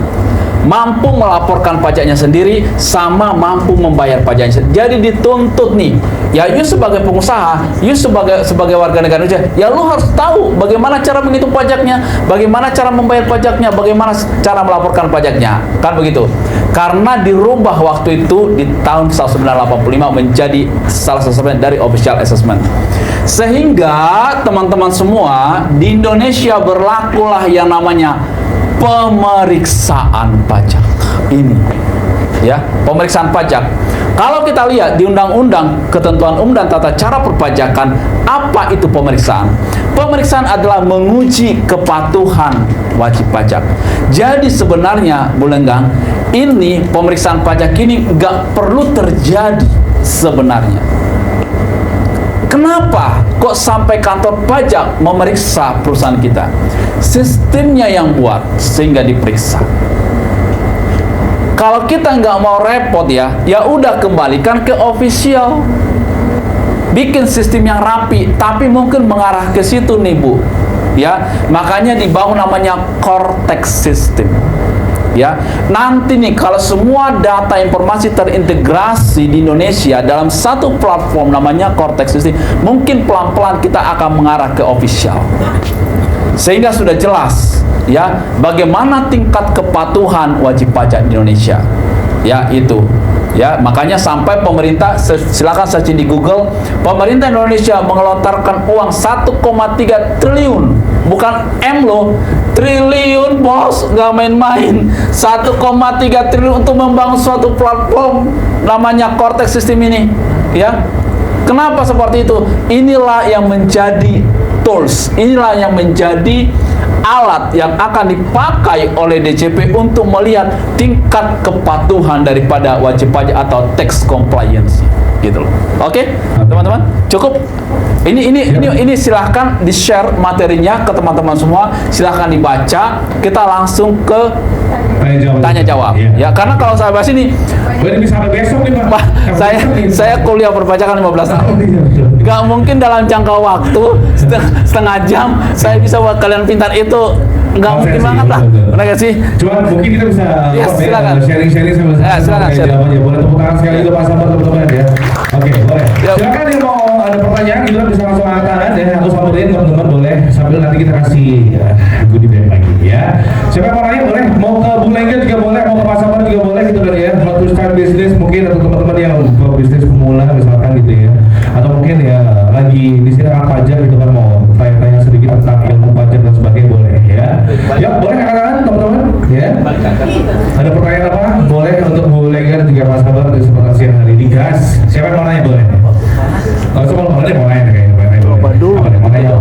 mampu melaporkan pajaknya sendiri, sama mampu membayar pajaknya. Jadi dituntut nih, ya you sebagai pengusaha, you sebagai warga negara Indonesia, ya lu harus tahu bagaimana cara menghitung pajaknya, bagaimana cara membayar pajaknya, bagaimana cara melaporkan pajaknya, kan begitu. Karena dirubah waktu itu di tahun 1985 menjadi salah satu dari official assessment. Sehingga teman-teman semua di Indonesia berlakulah yang namanya pemeriksaan pajak ini, ya, pemeriksaan pajak. Kalau kita lihat di Undang-Undang Ketentuan Umum dan Tata Cara Perpajakan, apa itu pemeriksaan? Pemeriksaan adalah menguji kepatuhan wajib pajak. Jadi sebenarnya, Bu Lenggang, ini pemeriksaan pajak ini nggak perlu terjadi sebenarnya. Kenapa kok sampai kantor pajak memeriksa perusahaan kita? Sistemnya yang buat sehingga diperiksa. Kalau kita nggak mau repot ya udah kembalikan ke official. Bikin sistem yang rapi, tapi mungkin mengarah ke situ nih Bu. Ya, makanya dibangun namanya Cortex System. Ya, nanti nih kalau semua data informasi terintegrasi di Indonesia dalam satu platform namanya Cortex System, mungkin pelan-pelan kita akan mengarah ke official. Sehingga sudah jelas ya bagaimana tingkat kepatuhan wajib pajak di Indonesia. Ya, itu. Ya, makanya sampai pemerintah, silakan search di Google, pemerintah Indonesia mengelontarkan uang 1,3 triliun, bukan M loh, triliun bos, nggak main-main. 1,3 triliun untuk membangun suatu platform namanya Cortex System ini, ya. Kenapa seperti itu? Inilah yang menjadi tools, inilah yang menjadi alat yang akan dipakai oleh DJP untuk melihat tingkat kepatuhan daripada wajib pajak atau tax compliance, gitu loh. Oke, teman-teman, cukup. Ini silahkan di-share materinya ke teman-teman semua. Silahkan dibaca. Kita langsung ke tanya jawab. Ya, karena kalau saya bahas ini, bisa sampai besok nih Pak. saya kuliah perpajakan 15 tahun. Gak mungkin dalam jangka waktu setengah jam saya bisa buat kalian pintar itu. Nggak mungkin banget lah, benar nggak sih? Cuman mungkin kita bisa silakan sharing-sharing sama silakan jawabannya. Boleh tepuk tangan sekali untuk Pak Sabar teman-teman ya. Oke, boleh. Silakan yang mau ada pertanyaan gitu bisa langsung angkat tangan ya. Aku samperin teman-teman boleh sambil nanti kita kasih goodie bag lagi ya. Siapa yang mau nanya boleh, mau ke Bu Lengga juga boleh, mau ke Pak Sabar juga boleh gitu kan ya. Mau to start bisnis mungkin atau teman-teman yang bisnis pemula misalkan gitu ya. Atau mungkin ya lagi di sini akan pajak gitu kan mau tanya-tanya sedikit tentang ilmu pajak dan sebagainya boleh ya. Ya boleh angkat teman-teman ya. Ada pertanyaan apa? Boleh untuk Bu Lengga dan juga Mas Sabar di kesempatan siang hari ini gas. Siapa yang mau nanya boleh? Kalau semua mau nanya kayaknya. Coba dulu,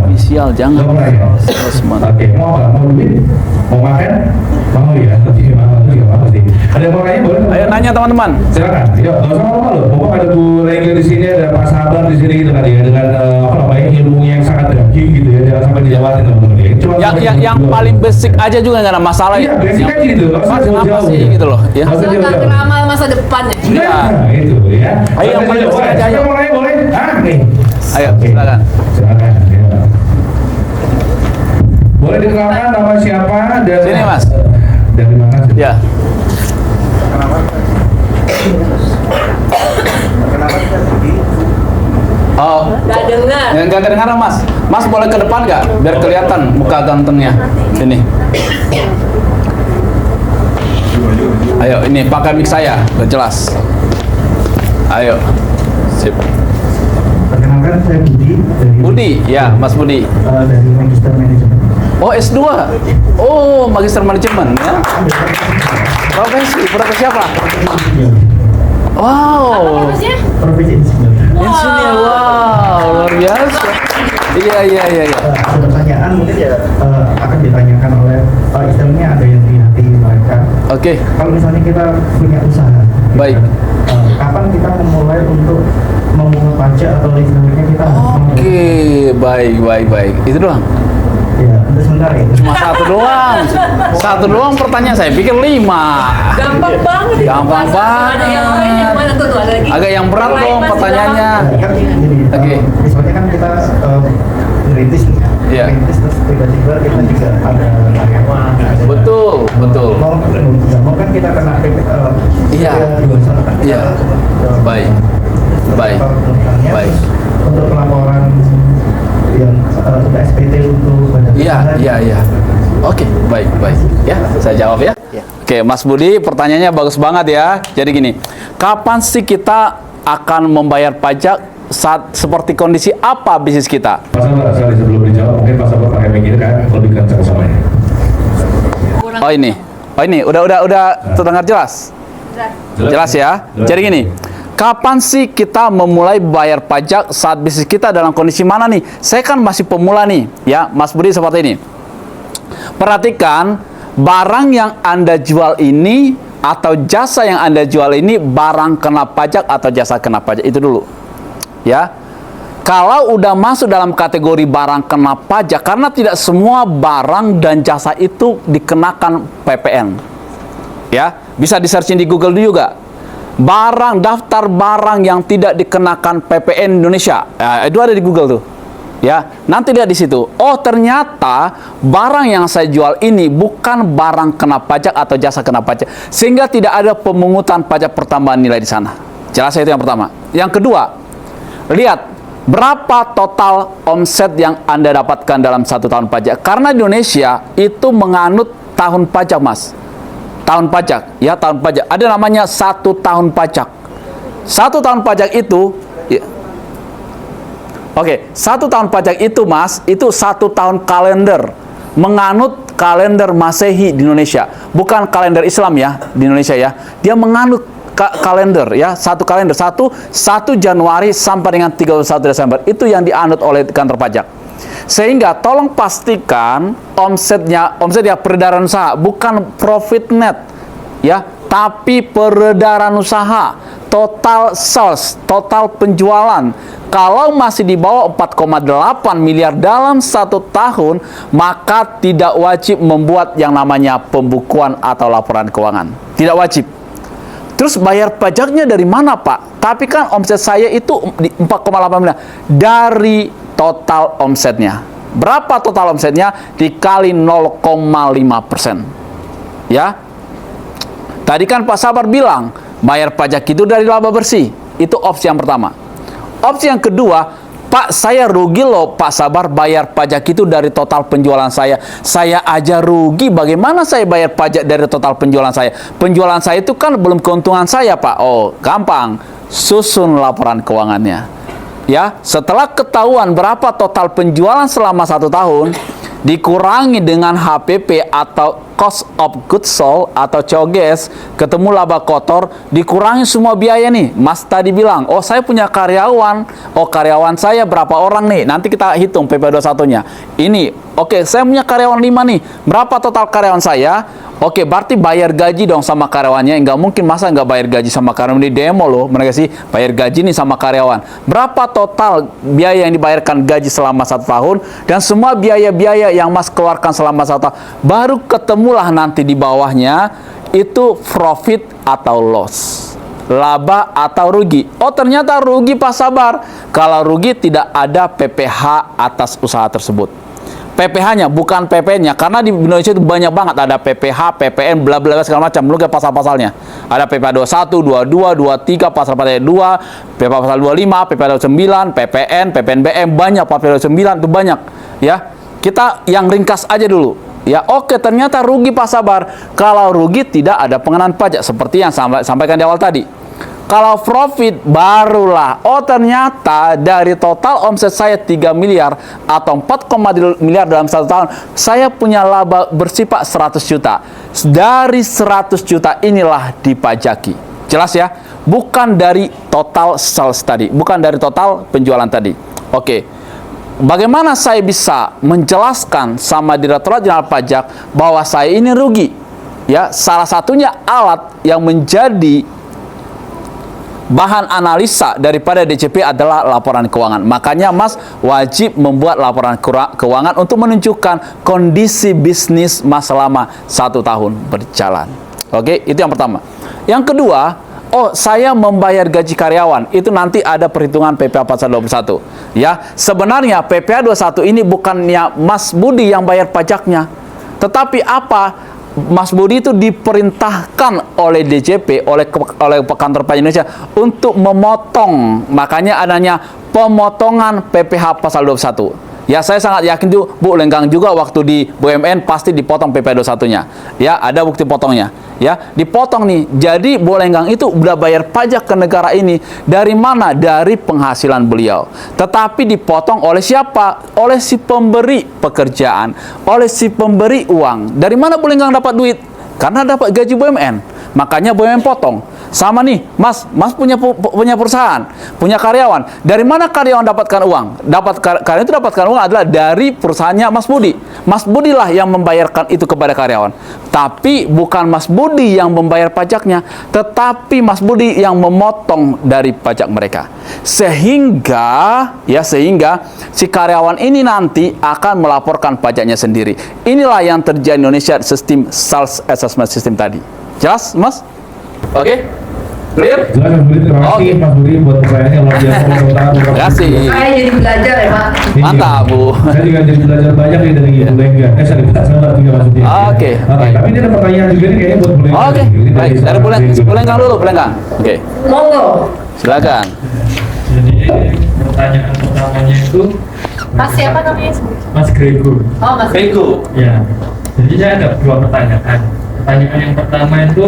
official jangan. Oke, mau apa? Mau duit? Mau makan? Mau ya? Oke, mau juga mau sih. Ada yang mau nanya boleh? Ayo nanya teman-teman. Silakan. Yuk, nggak usah apa-apa loh. Pokoknya ada Bu Lengga di sini, ada Pak Sabar di sini gitu kan ya, dengan apa namanya ilmu yang sangat daging gitu ya, jangan sampai dilewatin teman-teman ya. Cuma yang paling basic aja juga nggak ada masalah. Iya, basic aja gitu. Apa sih gitu loh ya. Soal ramal masa depan ya. Iya, itu ya. Ayo yang paling basic aja. Ayo mau nanya boleh? Nih. Ayo, silakan. Silakan. Ya. Boleh dikenalkan nama siapa dan sini Mas. Dari mana? Ya. Oh, Gak dengar. nggak kedengaran Mas. Mas boleh ke depan nggak? Biar kelihatan muka gantengnya. Ini. Ayo, ini pakai mic saya, udah jelas. Ayo. Sip. Perkenalkan saya Budi dari Budi, ya Mas Budi. dari Magister Manajemen. Oh S2. Oh Magister Manajemen ya. Profesi apa? Wow. Profesi insinyur. Insinyur, wow, luar biasa. Iya. Ada pertanyaan mungkin ya akan ditanyakan oleh istilahnya ada yang di hati mereka. Oke. Kalau misalnya kita punya usaha, Baik. kapan kita memulai untuk memungut pajak atau istilahnya kita Oke, baik. Itu doang. Ya, untuk sementara itu. Cuma satu doang pertanyaan, saya pikir 5. Gampang banget itu. Gampang Mas. banget. Ada yang lain yang mana tuh? Ada lagi. Agak yang berat Yang lain, dong Mas, pertanyaannya. Kan gini, Oke. misalnya kan kita ngerintis nih, Iya. ngerintis terus tiba-tiba kita juga ada karyawan, ada Betul. mau kan kita kena Iya. Iya. Baik. Baik. Baik. Untuk pelaporan yang untuk SPT untuk badan usaha. Iya. Oke, baik. Ya, saya jawab ya. Oke, Mas Budi, pertanyaannya bagus banget ya. Jadi gini, kapan sih kita akan membayar pajak saat seperti kondisi apa bisnis kita? Pak Sabar, sorry sebelum dijawab, mungkin Pak Sabar pakai mic ini kan lebih kencang suaranya. Kurang. Oh ini, udah terdengar jelas? Jelas ya. Jadi gini, kapan sih kita memulai bayar pajak saat bisnis kita dalam kondisi mana nih? Saya kan masih pemula nih, ya, Mas Budi seperti ini. Perhatikan, barang yang Anda jual ini atau jasa yang Anda jual ini barang kena pajak atau jasa kena pajak, itu dulu. Ya. Kalau udah masuk dalam kategori barang kena pajak, karena tidak semua barang dan jasa itu dikenakan PPN. Ya, bisa di-searching di Google juga. Daftar barang yang tidak dikenakan PPN Indonesia. Itu ada di Google tuh. Ya, nanti lihat di situ. Oh, ternyata barang yang saya jual ini bukan barang kena pajak atau jasa kena pajak, sehingga tidak ada pemungutan pajak pertambahan nilai di sana. Jelas itu yang pertama. Yang kedua, lihat berapa total omset yang Anda dapatkan dalam 1 tahun pajak. Karena Indonesia itu menganut tahun pajak, Mas. Tahun pajak, ya, tahun pajak. Ada namanya 1 tahun pajak. 1 tahun pajak itu, ya. Oke, 1 tahun pajak itu, Mas, itu 1 tahun kalender. Menganut kalender Masehi di Indonesia. Bukan kalender Islam ya, di Indonesia ya. Dia menganut kalender ya, 1 kalender. 1 Januari sampai dengan 31 Desember. Itu yang dianut oleh kantor pajak. Sehingga tolong pastikan omsetnya peredaran usaha, bukan profit net ya, tapi peredaran usaha, total sales, total penjualan. Kalau masih di bawah 4,8 miliar dalam 1 tahun, maka tidak wajib membuat yang namanya pembukuan atau laporan keuangan. Tidak wajib. Terus bayar pajaknya dari mana, Pak? Tapi kan omset saya itu 4,8 miliar dari total omsetnya. Berapa total omsetnya? Dikali 0,5%. Ya. Tadi kan Pak Sabar bilang, bayar pajak itu dari laba bersih. Itu opsi yang pertama. Opsi yang kedua, Pak, saya rugi loh, Pak Sabar, bayar pajak itu dari total penjualan saya. Saya aja rugi, bagaimana saya bayar pajak dari total penjualan saya? Penjualan saya itu kan belum keuntungan saya, Pak. Oh, gampang. Susun laporan keuangannya. Ya, setelah ketahuan berapa total penjualan selama 1 tahun, dikurangi dengan HPP atau cost of goods sold atau COGS, ketemu laba kotor, dikurangi semua biaya nih. Mas tadi bilang, oh saya punya karyawan, oh karyawan saya berapa orang nih, nanti kita hitung PP21-nya. Ini, oke, saya punya karyawan 5 nih, berapa total karyawan saya? Oke, berarti bayar gaji dong sama karyawannya. Nggak mungkin masa nggak bayar gaji sama karyawan. Di demo loh, mereka sih bayar gaji nih sama karyawan. Berapa total biaya yang dibayarkan gaji selama 1 tahun, dan semua biaya-biaya yang Mas keluarkan selama 1 tahun. Baru ketemulah nanti di bawahnya itu profit atau loss, laba atau rugi. Oh, ternyata rugi, Pak Sabar. Kalau rugi tidak ada PPh atas usaha tersebut. PPh-nya, bukan PPN-nya, karena di Indonesia itu banyak banget, ada PPh, PPN, bla bla segala macam. Lu ke pasal-pasalnya. Ada PPh 21, 22, 23, pasal 42, PPh pasal 25, PPh 29, PPN, PPNBM, banyak, PPh 29 itu banyak. Ya, kita yang ringkas aja dulu. Ya, oke, ternyata rugi, Pak Sabar. Kalau rugi tidak ada pengenaan pajak seperti yang sampaikan di awal tadi. Kalau profit barulah, oh ternyata dari total omset saya 3 miliar atau 4,2 miliar dalam 1 tahun, saya punya laba bersih, Pak, 100 juta. Dari 100 juta inilah dipajaki. Jelas ya? Bukan dari total sales tadi, bukan dari total penjualan tadi. Oke. Bagaimana saya bisa menjelaskan sama Direktorat Jenderal Pajak bahwa saya ini rugi? Ya, salah satunya alat yang menjadi bahan analisa daripada DCP adalah laporan keuangan. Makanya Mas wajib membuat laporan keuangan untuk menunjukkan kondisi bisnis Mas selama 1 tahun berjalan. Oke, itu yang pertama. Yang kedua, oh, saya membayar gaji karyawan. Itu nanti ada perhitungan PPh pasal 21. Ya, sebenarnya PPh 21 ini bukannya Mas Budi yang bayar pajaknya. Tetapi apa? Mas Budi itu diperintahkan oleh DJP, oleh kantor pajak Indonesia untuk memotong. Makanya adanya pemotongan PPh pasal 21. Ya, saya sangat yakin tuh Bu Lenggang juga waktu di BUMN pasti dipotong PPh 21-nya. Ya, ada bukti potongnya. Ya, dipotong nih. Jadi Bu Lenggang itu udah bayar pajak ke negara ini dari mana? Dari penghasilan beliau. Tetapi dipotong oleh siapa? Oleh si pemberi pekerjaan, oleh si pemberi uang. Dari mana Bu Lenggang dapat duit? Karena dapat gaji BUMN. Makanya BUMN potong. Sama nih, Mas punya perusahaan, punya karyawan. Dari mana karyawan dapatkan uang? Karyawan itu dapatkan uang adalah dari perusahaannya Mas Budi. Mas Budi lah yang membayarkan itu kepada karyawan. Tapi bukan Mas Budi yang membayar pajaknya, tetapi Mas Budi yang memotong dari pajak mereka. Sehingga si karyawan ini nanti akan melaporkan pajaknya sendiri. Inilah yang terjadi di Indonesia, sistem sales assessment system tadi. Jelas, Mas? Oke? Clear? Jelas Mas Budi, terima kasih Mas Budi buat pertanyaannya luar biasa. Terima kasih. Saya jadi belajar ya Pak. Mantap, Bu. Saya juga jadi belajar banyak nih dari Bu Lenggang. Sorry, sabar juga maksudnya. Oke. Tapi ini ada pertanyaan juga nih kayaknya buat Bu Lenggang. Oke, baik. Dari Bu Lenggang dulu, Bu Lenggang. Oke, Monggo. silakan. Jadi pertanyaan pertamanya itu Mas siapa namanya? Mas Gregor. Oh Mas. Bego. Ya. Jadi saya ada 2 pertanyaan. Pertanyaan yang pertama itu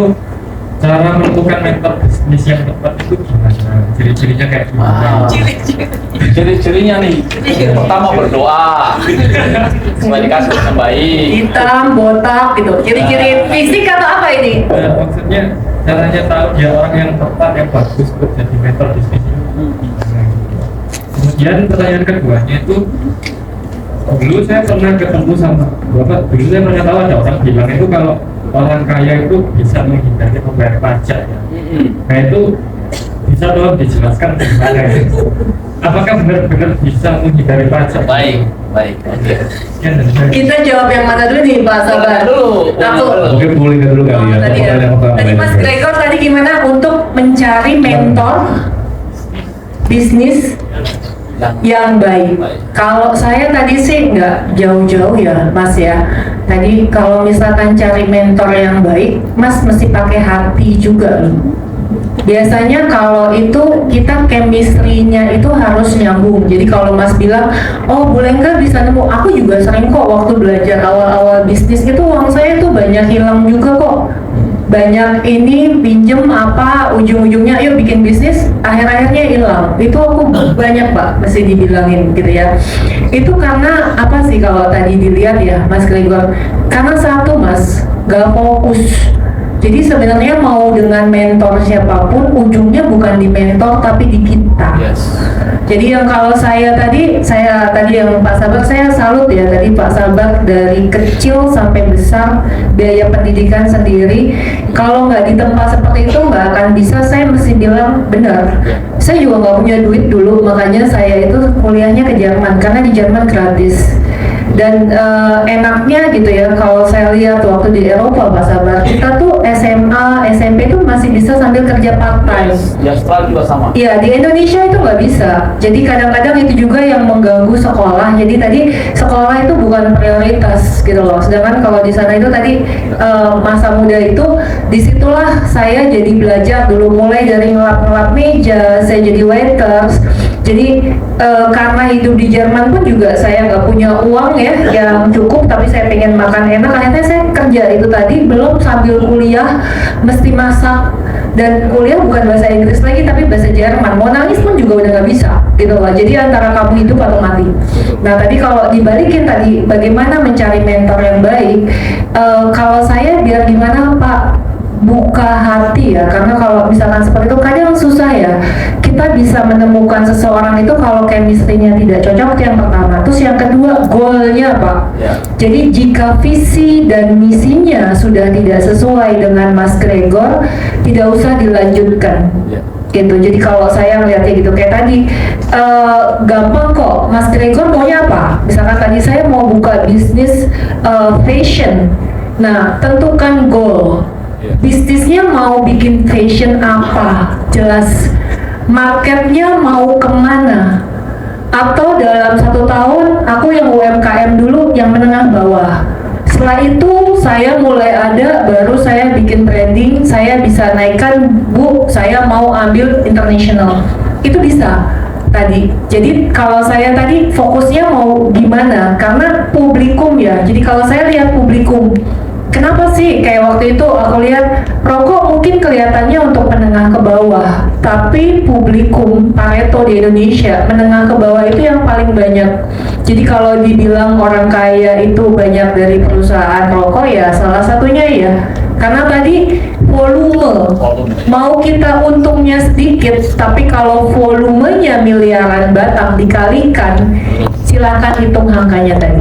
cara menentukan mentor bisnis yang tepat itu gimana? Ciri-cirinya kayak gimana? Ciri-cirinya nih. Pertama berdoa. Supaya dikasih yang baik. Hitam, botak gitu. Ciri-ciri fisik atau apa ini? Maksudnya caranya tahu dia orang yang tepat, yang bagus untuk jadi mentor bisnis itu gimana? Kemudian pertanyaan keduanya itu dulu saya pernah ketemu sama Bapak, dulu saya pernah tahu ada orang bilang itu kalau orang kaya itu bisa menghindari membayar pajak ya. Nah itu bisa tolong dijelaskan gimana ya? Apakah benar-benar bisa menghindari pajak? Baik. Oke. Ya, dan saya- Kita jawab yang mana dulu nih Pak Sabar? Dulu. Aku. Mungkin Bu Lenggang dulu kali ya. Tadi ya. Pertanyaan pertama Tadi ini. Mas Gregor tadi gimana untuk mencari mentor bisnis yang baik. Kalau saya tadi sih nggak jauh-jauh ya Mas ya. Tadi kalau misalkan cari mentor yang baik, Mas mesti pakai hati juga loh. Biasanya kalau itu kita chemistry-nya itu harus nyambung. Jadi kalau Mas bilang, oh Bu Lenggang bisa nemu, aku juga sering kok waktu belajar awal-awal bisnis itu uang saya tuh banyak hilang juga kok. Banyak ini pinjem apa ujung-ujungnya yuk bikin bisnis akhir-akhirnya hilang. Itu aku banyak Pak mesti dibilangin gitu ya. Itu karena apa sih kalau tadi dilihat ya Mas Gregor? Karena satu Mas gak fokus. Jadi sebenarnya mau dengan mentor siapapun ujungnya bukan di mentor tapi di kita. Yes. Jadi yang kalau saya tadi yang Pak Sabar saya salut ya tadi Pak Sabar dari kecil sampai besar biaya pendidikan sendiri. Kalau nggak di tempat seperti itu nggak akan bisa. Saya mesti bilang benar. Saya juga nggak punya duit dulu makanya saya itu kuliahnya ke Jerman karena di Jerman gratis. Dan enaknya gitu ya kalau saya lihat waktu di Eropa Pak Sabar kita tuh SMA, SMP tuh masih bisa sambil kerja part time. Ya, Australia juga sama. Iya, di Indonesia itu nggak bisa. Jadi kadang-kadang itu juga yang mengganggu sekolah. Jadi tadi sekolah itu bukan prioritas gitu loh. Sedangkan kalau di sana itu tadi masa muda itu disitulah saya jadi belajar dulu mulai dari ngelap-ngelap meja, saya jadi waiters. Jadi karena hidup di Jerman pun juga saya nggak punya uang ya yang cukup, tapi saya pengen makan enak. Akhirnya saya kerja itu tadi belum sambil kuliah mesti masak. Dan kuliah bukan bahasa Inggris lagi tapi bahasa Jerman. Mau nangis pun juga udah nggak bisa gitu loh. Jadi antara kamu hidup atau mati. Nah tadi kalau dibalikin tadi bagaimana mencari mentor yang baik, kalau saya biar gimana Pak, buka hati ya, karena kalau misalkan seperti itu kadang susah ya. Kita bisa menemukan seseorang itu kalau chemistry-nya tidak cocok, itu yang pertama. Terus yang kedua, goalnya Pak. Jadi jika visi dan misinya sudah tidak sesuai dengan Mas Gregor, tidak usah dilanjutkan. gitu. Jadi kalau saya melihatnya gitu kayak tadi gampang kok. Mas Gregor maunya apa? Misalkan tadi saya mau buka bisnis fashion. Nah, tentukan goal. Bisnisnya mau bikin fashion apa? Jelas. Marketnya mau kemana? Atau dalam 1 tahun aku yang UMKM dulu yang menengah bawah. Setelah itu saya mulai ada, baru saya bikin branding, saya bisa naikkan, Bu, saya mau ambil international. Itu bisa tadi. Jadi kalau saya tadi fokusnya mau gimana? Karena publikum ya. Jadi kalau saya lihat publikum, kenapa sih kayak waktu itu aku lihat rokok mungkin kelihatannya untuk menengah ke bawah, tapi publikum Pareto di Indonesia menengah ke bawah itu yang paling banyak. Jadi kalau dibilang orang kaya itu banyak dari perusahaan rokok ya salah satunya ya. Karena tadi volume, mau kita untungnya sedikit, tapi kalau volumenya miliaran batang dikalikan, silakan hitung angkanya tadi.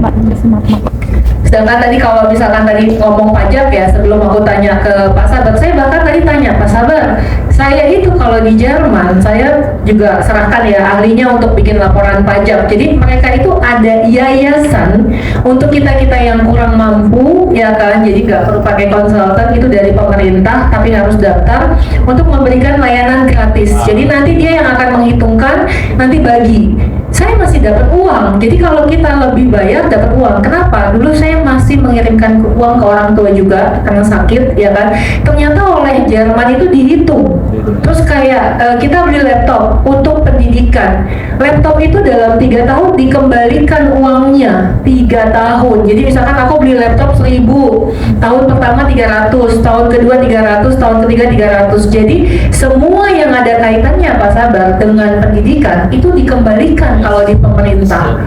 Sedangkan tadi kalau misalkan tadi ngomong pajak ya, sebelum aku tanya ke Pak Sabar, saya bahkan tadi tanya, Pak Sabar, saya itu kalau di Jerman, saya juga serahkan ya ahlinya untuk bikin laporan pajak. Jadi mereka itu ada yayasan untuk kita-kita yang kurang mampu, ya kan, jadi nggak perlu pakai konsultan itu dari pemerintah, tapi harus daftar untuk memberikan layanan gratis. Jadi nanti dia yang akan menghitungkan, nanti bagi. Saya masih dapat uang, jadi kalau kita lebih bayar dapat uang. Kenapa? Dulu saya masih mengirimkan uang ke orang tua juga karena sakit, ya kan. Ternyata oleh Jerman itu dihitung. Terus kayak kita beli laptop untuk pendidikan. Laptop itu dalam 3 tahun dikembalikan uangnya 3 tahun. Jadi misalkan aku beli laptop 1.000, tahun pertama 300, tahun kedua 300, tahun ketiga 300. Jadi semua yang ada kaitannya Pak Sabar dengan pendidikan itu dikembalikan kalau di pemerintah.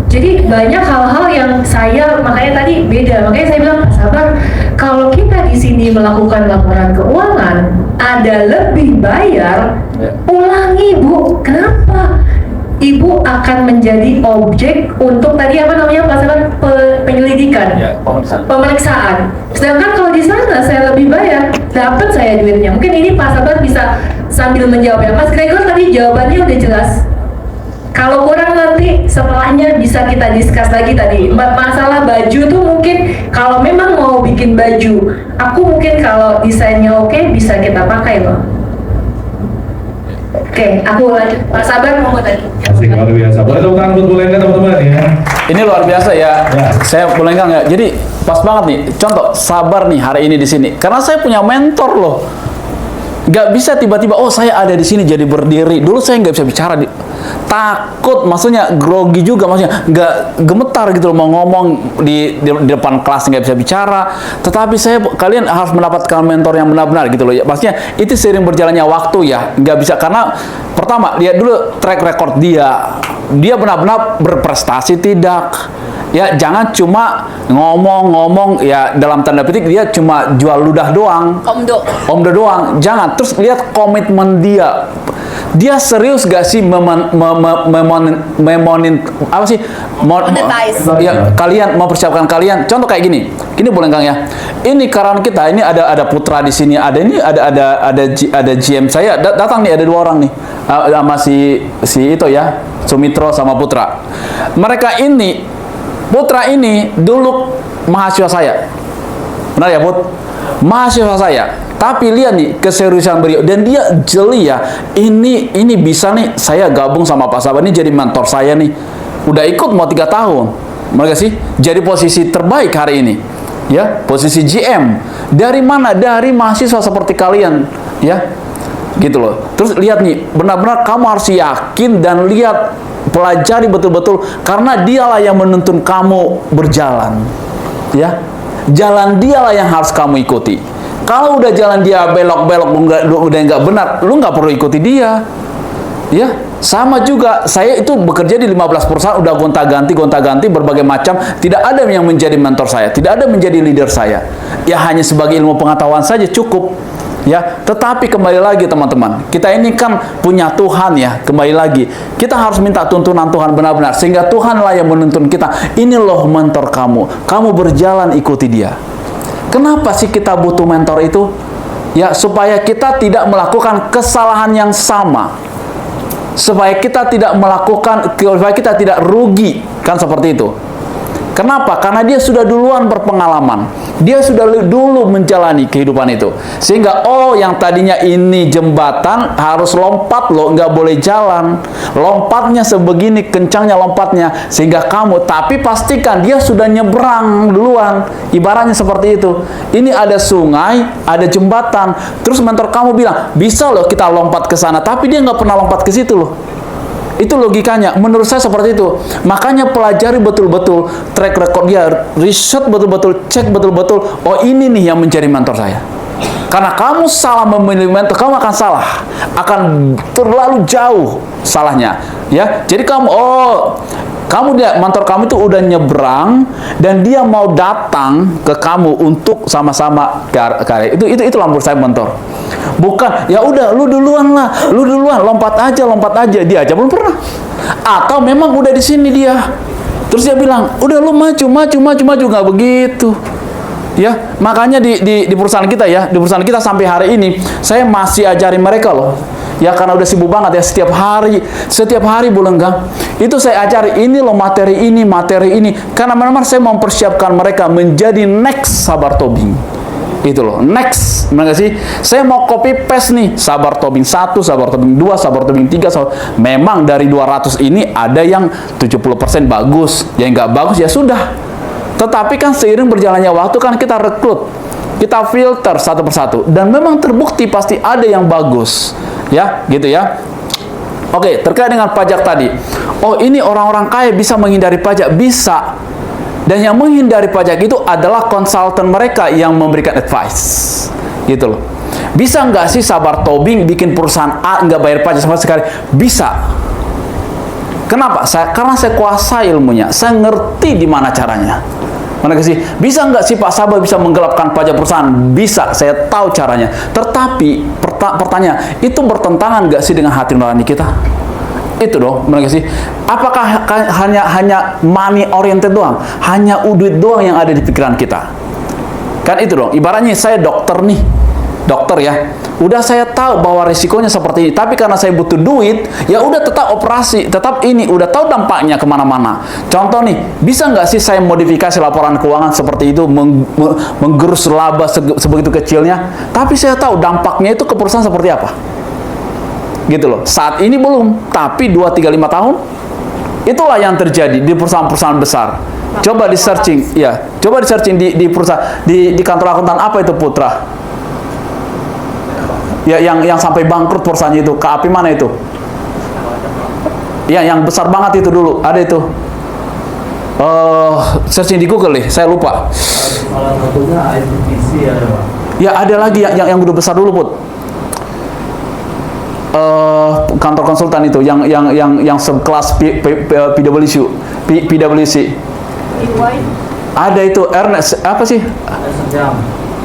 Jadi banyak hal-hal yang saya makanya tadi beda. Makanya saya bilang Pak Sabar, kalau kita di sini melakukan laporan keuangan ada lebih bayar, ulangi Bu. Kenapa? Ibu akan menjadi objek untuk tadi apa namanya Pak Sabar, penyelidikan, pemeriksaan. Sedangkan kalau di sana saya lebih bayar, dapat saya duitnya. Mungkin ini Pak Sabar bisa sambil menjawab ya. Mas Gregor tadi jawabannya udah jelas. Kalau kurang nanti setelahnya bisa kita discuss lagi tadi. Masalah baju tuh mungkin kalau memang mau bikin baju, aku mungkin kalau desainnya oke bisa kita pakai loh. Oke, aku lanjut. Pak Sabar mau tadi. Asik, luar biasa. Boleh tepuk tangan buat Bu Lengga teman-teman ya. Ini luar biasa ya. Saya boleh nggak? Jadi pas banget nih. Contoh Sabar nih hari ini di sini. Karena saya punya mentor loh. Nggak bisa tiba-tiba, oh saya ada di sini jadi berdiri. Dulu saya nggak bisa bicara, takut, maksudnya grogi juga, maksudnya nggak gemetar gitu loh mau ngomong di depan kelas, nggak bisa bicara. Tetapi kalian harus mendapatkan mentor yang benar-benar gitu loh ya. Maksudnya itu seiring berjalannya waktu ya, nggak bisa karena pertama lihat dulu track record dia benar-benar berprestasi tidak. Ya jangan cuma ngomong-ngomong ya dalam tanda petik dia cuma jual ludah doang. Omdo doang. Jangan. Terus lihat komitmen dia. Dia serius gak sih ya, kalian mempersiapkan kalian. Contoh kayak gini. Ini boleh Kang ya. Ini karyawan kita, ini ada Putra di sini, ada GM saya datang nih, ada 2 orang nih. Sama si itu ya, Sumitro sama Putra. Mereka ini Putra ini dulu mahasiswa saya. Benar ya, Put? Mahasiswa saya. Tapi lihat nih keseriusan beliau dan dia jeli ya. Ini bisa nih saya gabung sama Pak Sabar ini jadi mentor saya nih. Udah ikut mau 3 tahun. Mereka sih jadi posisi terbaik hari ini. Ya, posisi GM. Dari mana? Dari mahasiswa seperti kalian, ya. Gitu loh. Terus lihat nih, benar-benar kamu harus yakin dan lihat, pelajari betul-betul karena dialah yang menuntun kamu berjalan. Ya. Jalan dialah yang harus kamu ikuti. Kalau udah jalan dia belok-belok udah nggak benar, lu nggak perlu ikuti dia. Ya, sama juga saya itu bekerja di 15 perusahaan udah gonta-ganti berbagai macam, tidak ada yang menjadi mentor saya, tidak ada menjadi leader saya. Ya hanya sebagai ilmu pengetahuan saja cukup. Ya, tetapi kembali lagi teman-teman, kita ini kan punya Tuhan ya, kembali lagi. Kita harus minta tuntunan Tuhan benar-benar sehingga Tuhanlah yang menuntun kita. Ini loh mentor kamu berjalan ikuti dia. Kenapa sih kita butuh mentor itu? Ya, supaya kita tidak melakukan kesalahan yang sama. Supaya kita tidak rugi, kan seperti itu. Kenapa? Karena dia sudah duluan berpengalaman. Dia sudah dulu menjalani kehidupan itu. Sehingga, yang tadinya ini jembatan, harus lompat loh, nggak boleh jalan. Lompatnya sebegini, kencangnya lompatnya. Sehingga tapi pastikan dia sudah nyebrang duluan. Ibaratnya seperti itu. Ini ada sungai, ada jembatan. Terus mentor kamu bilang, bisa loh kita lompat ke sana. Tapi dia nggak pernah lompat ke situ loh. Itu logikanya, menurut saya seperti itu. Makanya pelajari betul-betul track record dia, riset betul-betul, cek betul-betul, ini nih yang menjadi mentor saya. Karena kamu salah memilih mentor, kamu akan salah, akan terlalu jauh salahnya, ya. Jadi dia mentor kamu itu udah nyebrang dan dia mau datang ke kamu untuk sama-sama karya. Itu menurut saya mentor. Bukan, ya udah lu duluan, lompat aja, dia aja belum pernah. Atau memang udah di sini dia. Terus dia bilang, udah lu maju, nggak begitu. Ya, makanya di perusahaan kita ya, di perusahaan kita sampai hari ini saya masih ajarin mereka loh. Ya karena udah sibuk banget ya, setiap hari Bu Lenggang itu saya ajari ini loh, materi ini. Karena memang saya mempersiapkan mereka menjadi next Sabar Tobing. Itu loh, next. Benar gak sih? Saya mau copy paste nih, Sabar Tobing 1, Sabar Tobing 2, Sabar Tobing 3. Memang dari 200 ini ada yang 70% bagus, yang nggak bagus ya sudah. Tetapi kan seiring berjalannya waktu kan kita rekrut, kita filter satu persatu, dan memang terbukti pasti ada yang bagus, ya, gitu ya. Oke, terkait dengan pajak tadi. Ini orang-orang kaya bisa menghindari pajak, bisa. Dan yang menghindari pajak itu adalah konsultan mereka yang memberikan advice, gitu loh. Bisa nggak sih Sabar Tobing bikin perusahaan A nggak bayar pajak sama sekali? Bisa. Kenapa? Karena saya kuasai ilmunya, saya ngerti di mana caranya. Mana sih? Bisa nggak sih Pak Sabar bisa menggelapkan pajak perusahaan? Bisa, saya tahu caranya. Tetapi pertanyaan, itu bertentangan nggak sih dengan hati nurani kita? Itu dong, benar sih? Apakah hanya money oriented doang? Hanya duit doang yang ada di pikiran kita? Kan itu dong. Ibaratnya saya dokter nih, dokter ya. Udah saya tahu bahwa risikonya seperti ini, tapi karena saya butuh duit, ya udah tetap operasi, tetap ini, udah tahu dampaknya kemana-mana. Contoh nih, bisa nggak sih saya modifikasi laporan keuangan seperti itu, menggerus laba sebegitu kecilnya, tapi saya tahu dampaknya itu ke perusahaan seperti apa? Gitu loh. Saat ini belum, tapi 2, 3, 5 tahun, itulah yang terjadi di perusahaan-perusahaan besar. Coba di searching, ya, coba di searching di perusahaan, di kantor akuntan apa itu Putra? Ya, yang sampai bangkrut perusahaannya itu, KAP mana itu? Ya, yang besar banget itu dulu, ada itu. Searching di Google nih, saya lupa. Salah satunya ITPC ada Pak. Ya, ada lagi yang udah besar dulu, Put. Kantor konsultan itu, yang sekelas PwC. Ada itu, Ernest, apa sih?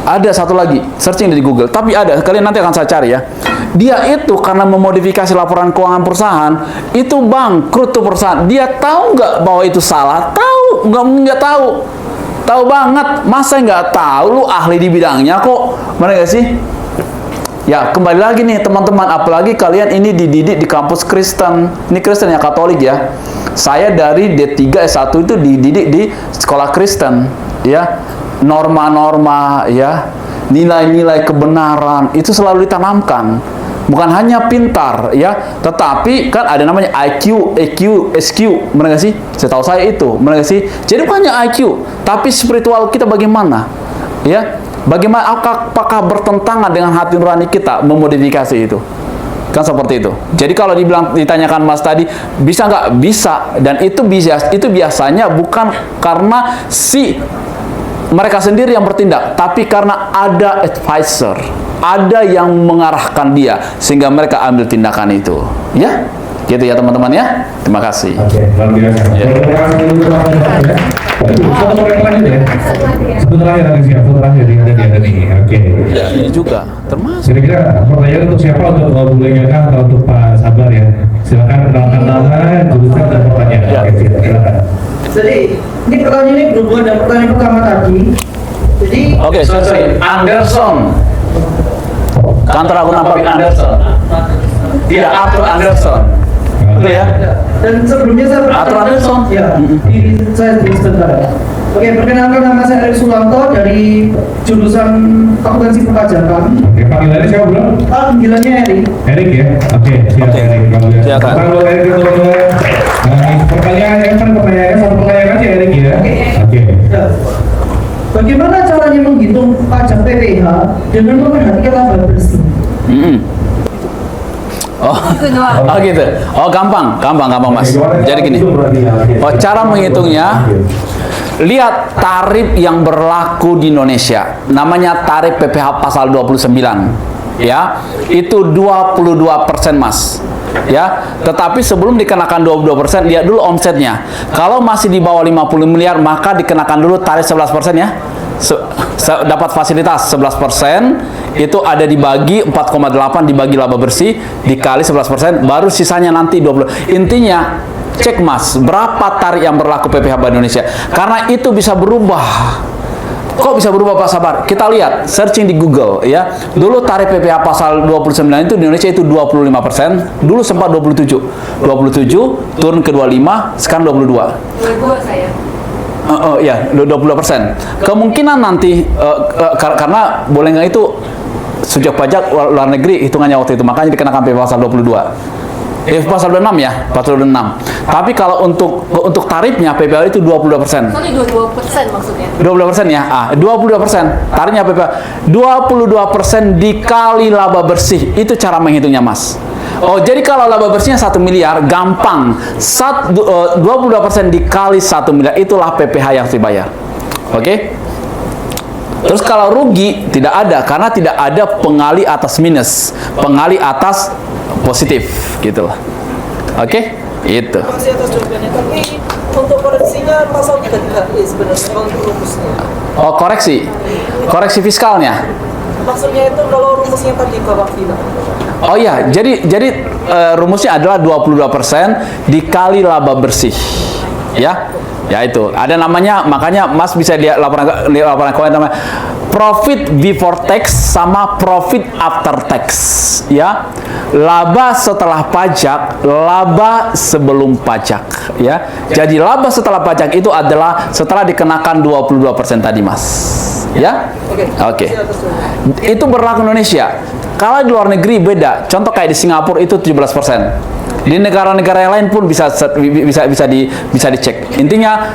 Ada satu lagi, searching di Google. Tapi ada, kalian nanti akan saya cari ya. Dia itu karena memodifikasi laporan keuangan perusahaan, itu bangkrut tuh perusahaan. Dia tahu nggak bahwa itu salah? Tahu, nggak tahu. Tahu banget, masa nggak tahu? Lu ahli di bidangnya kok, mana nggak sih? Ya, kembali lagi nih teman-teman, apalagi kalian ini dididik di kampus Kristen. Ini Kristen ya, Katolik ya. Saya dari D3 S1 itu dididik di sekolah Kristen, ya. Norma-norma, ya, nilai-nilai kebenaran itu selalu ditanamkan. Bukan hanya pintar, ya, tetapi kan ada namanya IQ, EQ, SQ, benar nggak sih? Setahu saya itu, benar nggak sih? Jadi bukan hanya IQ, tapi spiritual kita bagaimana, ya? Bagaimana, apakah bertentangan dengan hati nurani kita memodifikasi itu? Kan seperti itu. Jadi kalau ditanyakan Mas tadi, bisa nggak? Bisa. Dan itu biasanya bukan karena mereka sendiri yang bertindak, tapi karena ada advisor, ada yang mengarahkan dia, sehingga mereka ambil tindakan itu. Ya, gitu ya teman-teman ya. Terima kasih. Oke, luar biasa. Ya. Satu terakhir nanti siapa? Satu terakhir yang ada nih. Oke. Ya, ini juga termasuk. Kira-kira pertanyaan untuk siapa? Untuk Bu Lenggang atau untuk Pak Sabar ya? Silakan kenalkan nama, jurusan dan pertanyaan. Ya. Oke, silakan. Jadi ini pertanyaan ini berhubungan dengan pertanyaan pertama tadi. Jadi Oke, selesai. Anderson. Kantor akuntan Pak Anderson. Tidak, Arthur Anderson. Betul ya? Dan sebelumnya saya Arthur Anderson. Ya, saya di sebentar. Oke, perkenalkan nama saya Erik Sulanto dari jurusan Akuntansi Perpajakan. Oke, panggilannya siapa bro? Panggilannya Erik. Erik ya? Oke, siap Oke. Erik. Silakan. Kalau Erik itu pertanyaannya satu pertanyaan aja Erik ya? Oke. Ya. Bagaimana caranya menghitung pajak PPH dengan memperhatikan laba bersih? Oh gitu. Oh gampang Mas. Jadi gini. Oh cara menghitungnya, lihat tarif yang berlaku di Indonesia. Namanya tarif PPh pasal 29. Ya, itu 22% Mas. Ya, tetapi sebelum dikenakan 22%, lihat dulu omsetnya. Kalau masih di bawah 50 miliar, maka dikenakan dulu tarif 11% ya. Dapat fasilitas 11%, itu ada dibagi 4,8 dibagi laba bersih dikali 11%, baru sisanya nanti 20. Intinya cek Mas, berapa tarif yang berlaku PPh Bank Indonesia? Karena itu bisa berubah. Kok bisa berubah Pak Sabar? Kita lihat, searching di Google ya. Dulu tarif PPh pasal 29 itu di Indonesia itu 25%, dulu sempat 27, turun ke 25, sekarang 22. 22 saya. Ya, 22%. Kemungkinan nanti karena boleh nggak itu sejak pajak luar negeri hitungannya waktu itu, makanya dikenakan PPh pasal 22. Pasal 26 ya, pasal 26. Tapi kalau untuk tarifnya PPh itu 22%. Sorry, 22% maksudnya. 22% ya. 22%. Tarifnya PPh 22% dikali laba bersih. Itu cara menghitungnya, Mas. Oh, jadi kalau laba bersihnya 1 miliar, gampang. 22% dikali 1 miliar, itulah PPh yang harus dibayar. Oke? Terus kalau rugi, tidak ada. Karena tidak ada pengali atas minus. Pengali atas positif. Gitu lah. Oke? Itu. Masih atas jawabannya, tapi untuk koreksinya pasal 33 sebenarnya untuk rumusnya. Oh, koreksi. Koreksi fiskalnya. Maksudnya itu kalau rumusnya tadi bawah final. Oh iya, jadi rumusnya adalah 22% dikali laba bersih. Ya. Ya itu. Ada namanya, makanya Mas bisa lihat laporan keuangan namanya profit before tax sama profit after tax. Ya. Laba setelah pajak, laba sebelum pajak, ya. Jadi laba setelah pajak itu adalah setelah dikenakan 22% tadi, Mas. Ya? Oke. Itu berlaku Indonesia. Kalau di luar negeri beda. Contoh kayak di Singapura itu 17%. Di negara-negara yang lain pun bisa dicek. Intinya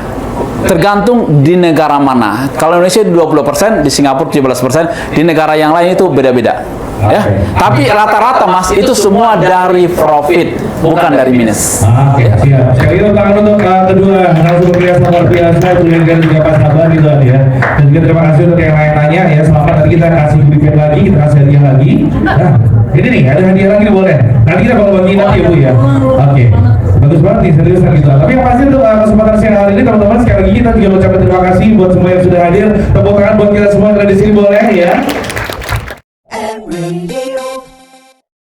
tergantung di negara mana. Kalau Indonesia 20%, di Singapura 17%, di negara yang lain itu beda-beda. Ya, tapi rata-rata Mas itu semua dari profit, bukan dari minus. Oke, siap. Sekali lagi tangan untuk kedua narasumber yang luar biasa, Julian dan juga Pak Sabar gitu ya. Dan juga terima kasih untuk yang lain-lainnya ya. Selamat, nanti kita kasih briefing lagi, kita kasih hadiah lagi. Nah, ini nih ada hadiah lagi nih, boleh. Nanti kita bakal bagi nanti ya Bu ya. Oke. Bagus banget nih, seriusan gitu. Tapi yang pasti untuk kesempatan siang hari ini teman-teman, sekali lagi kita juga ucapkan terima kasih buat semua yang sudah hadir. Tepuk tangan buat kita semua yang ada di sini, boleh ya.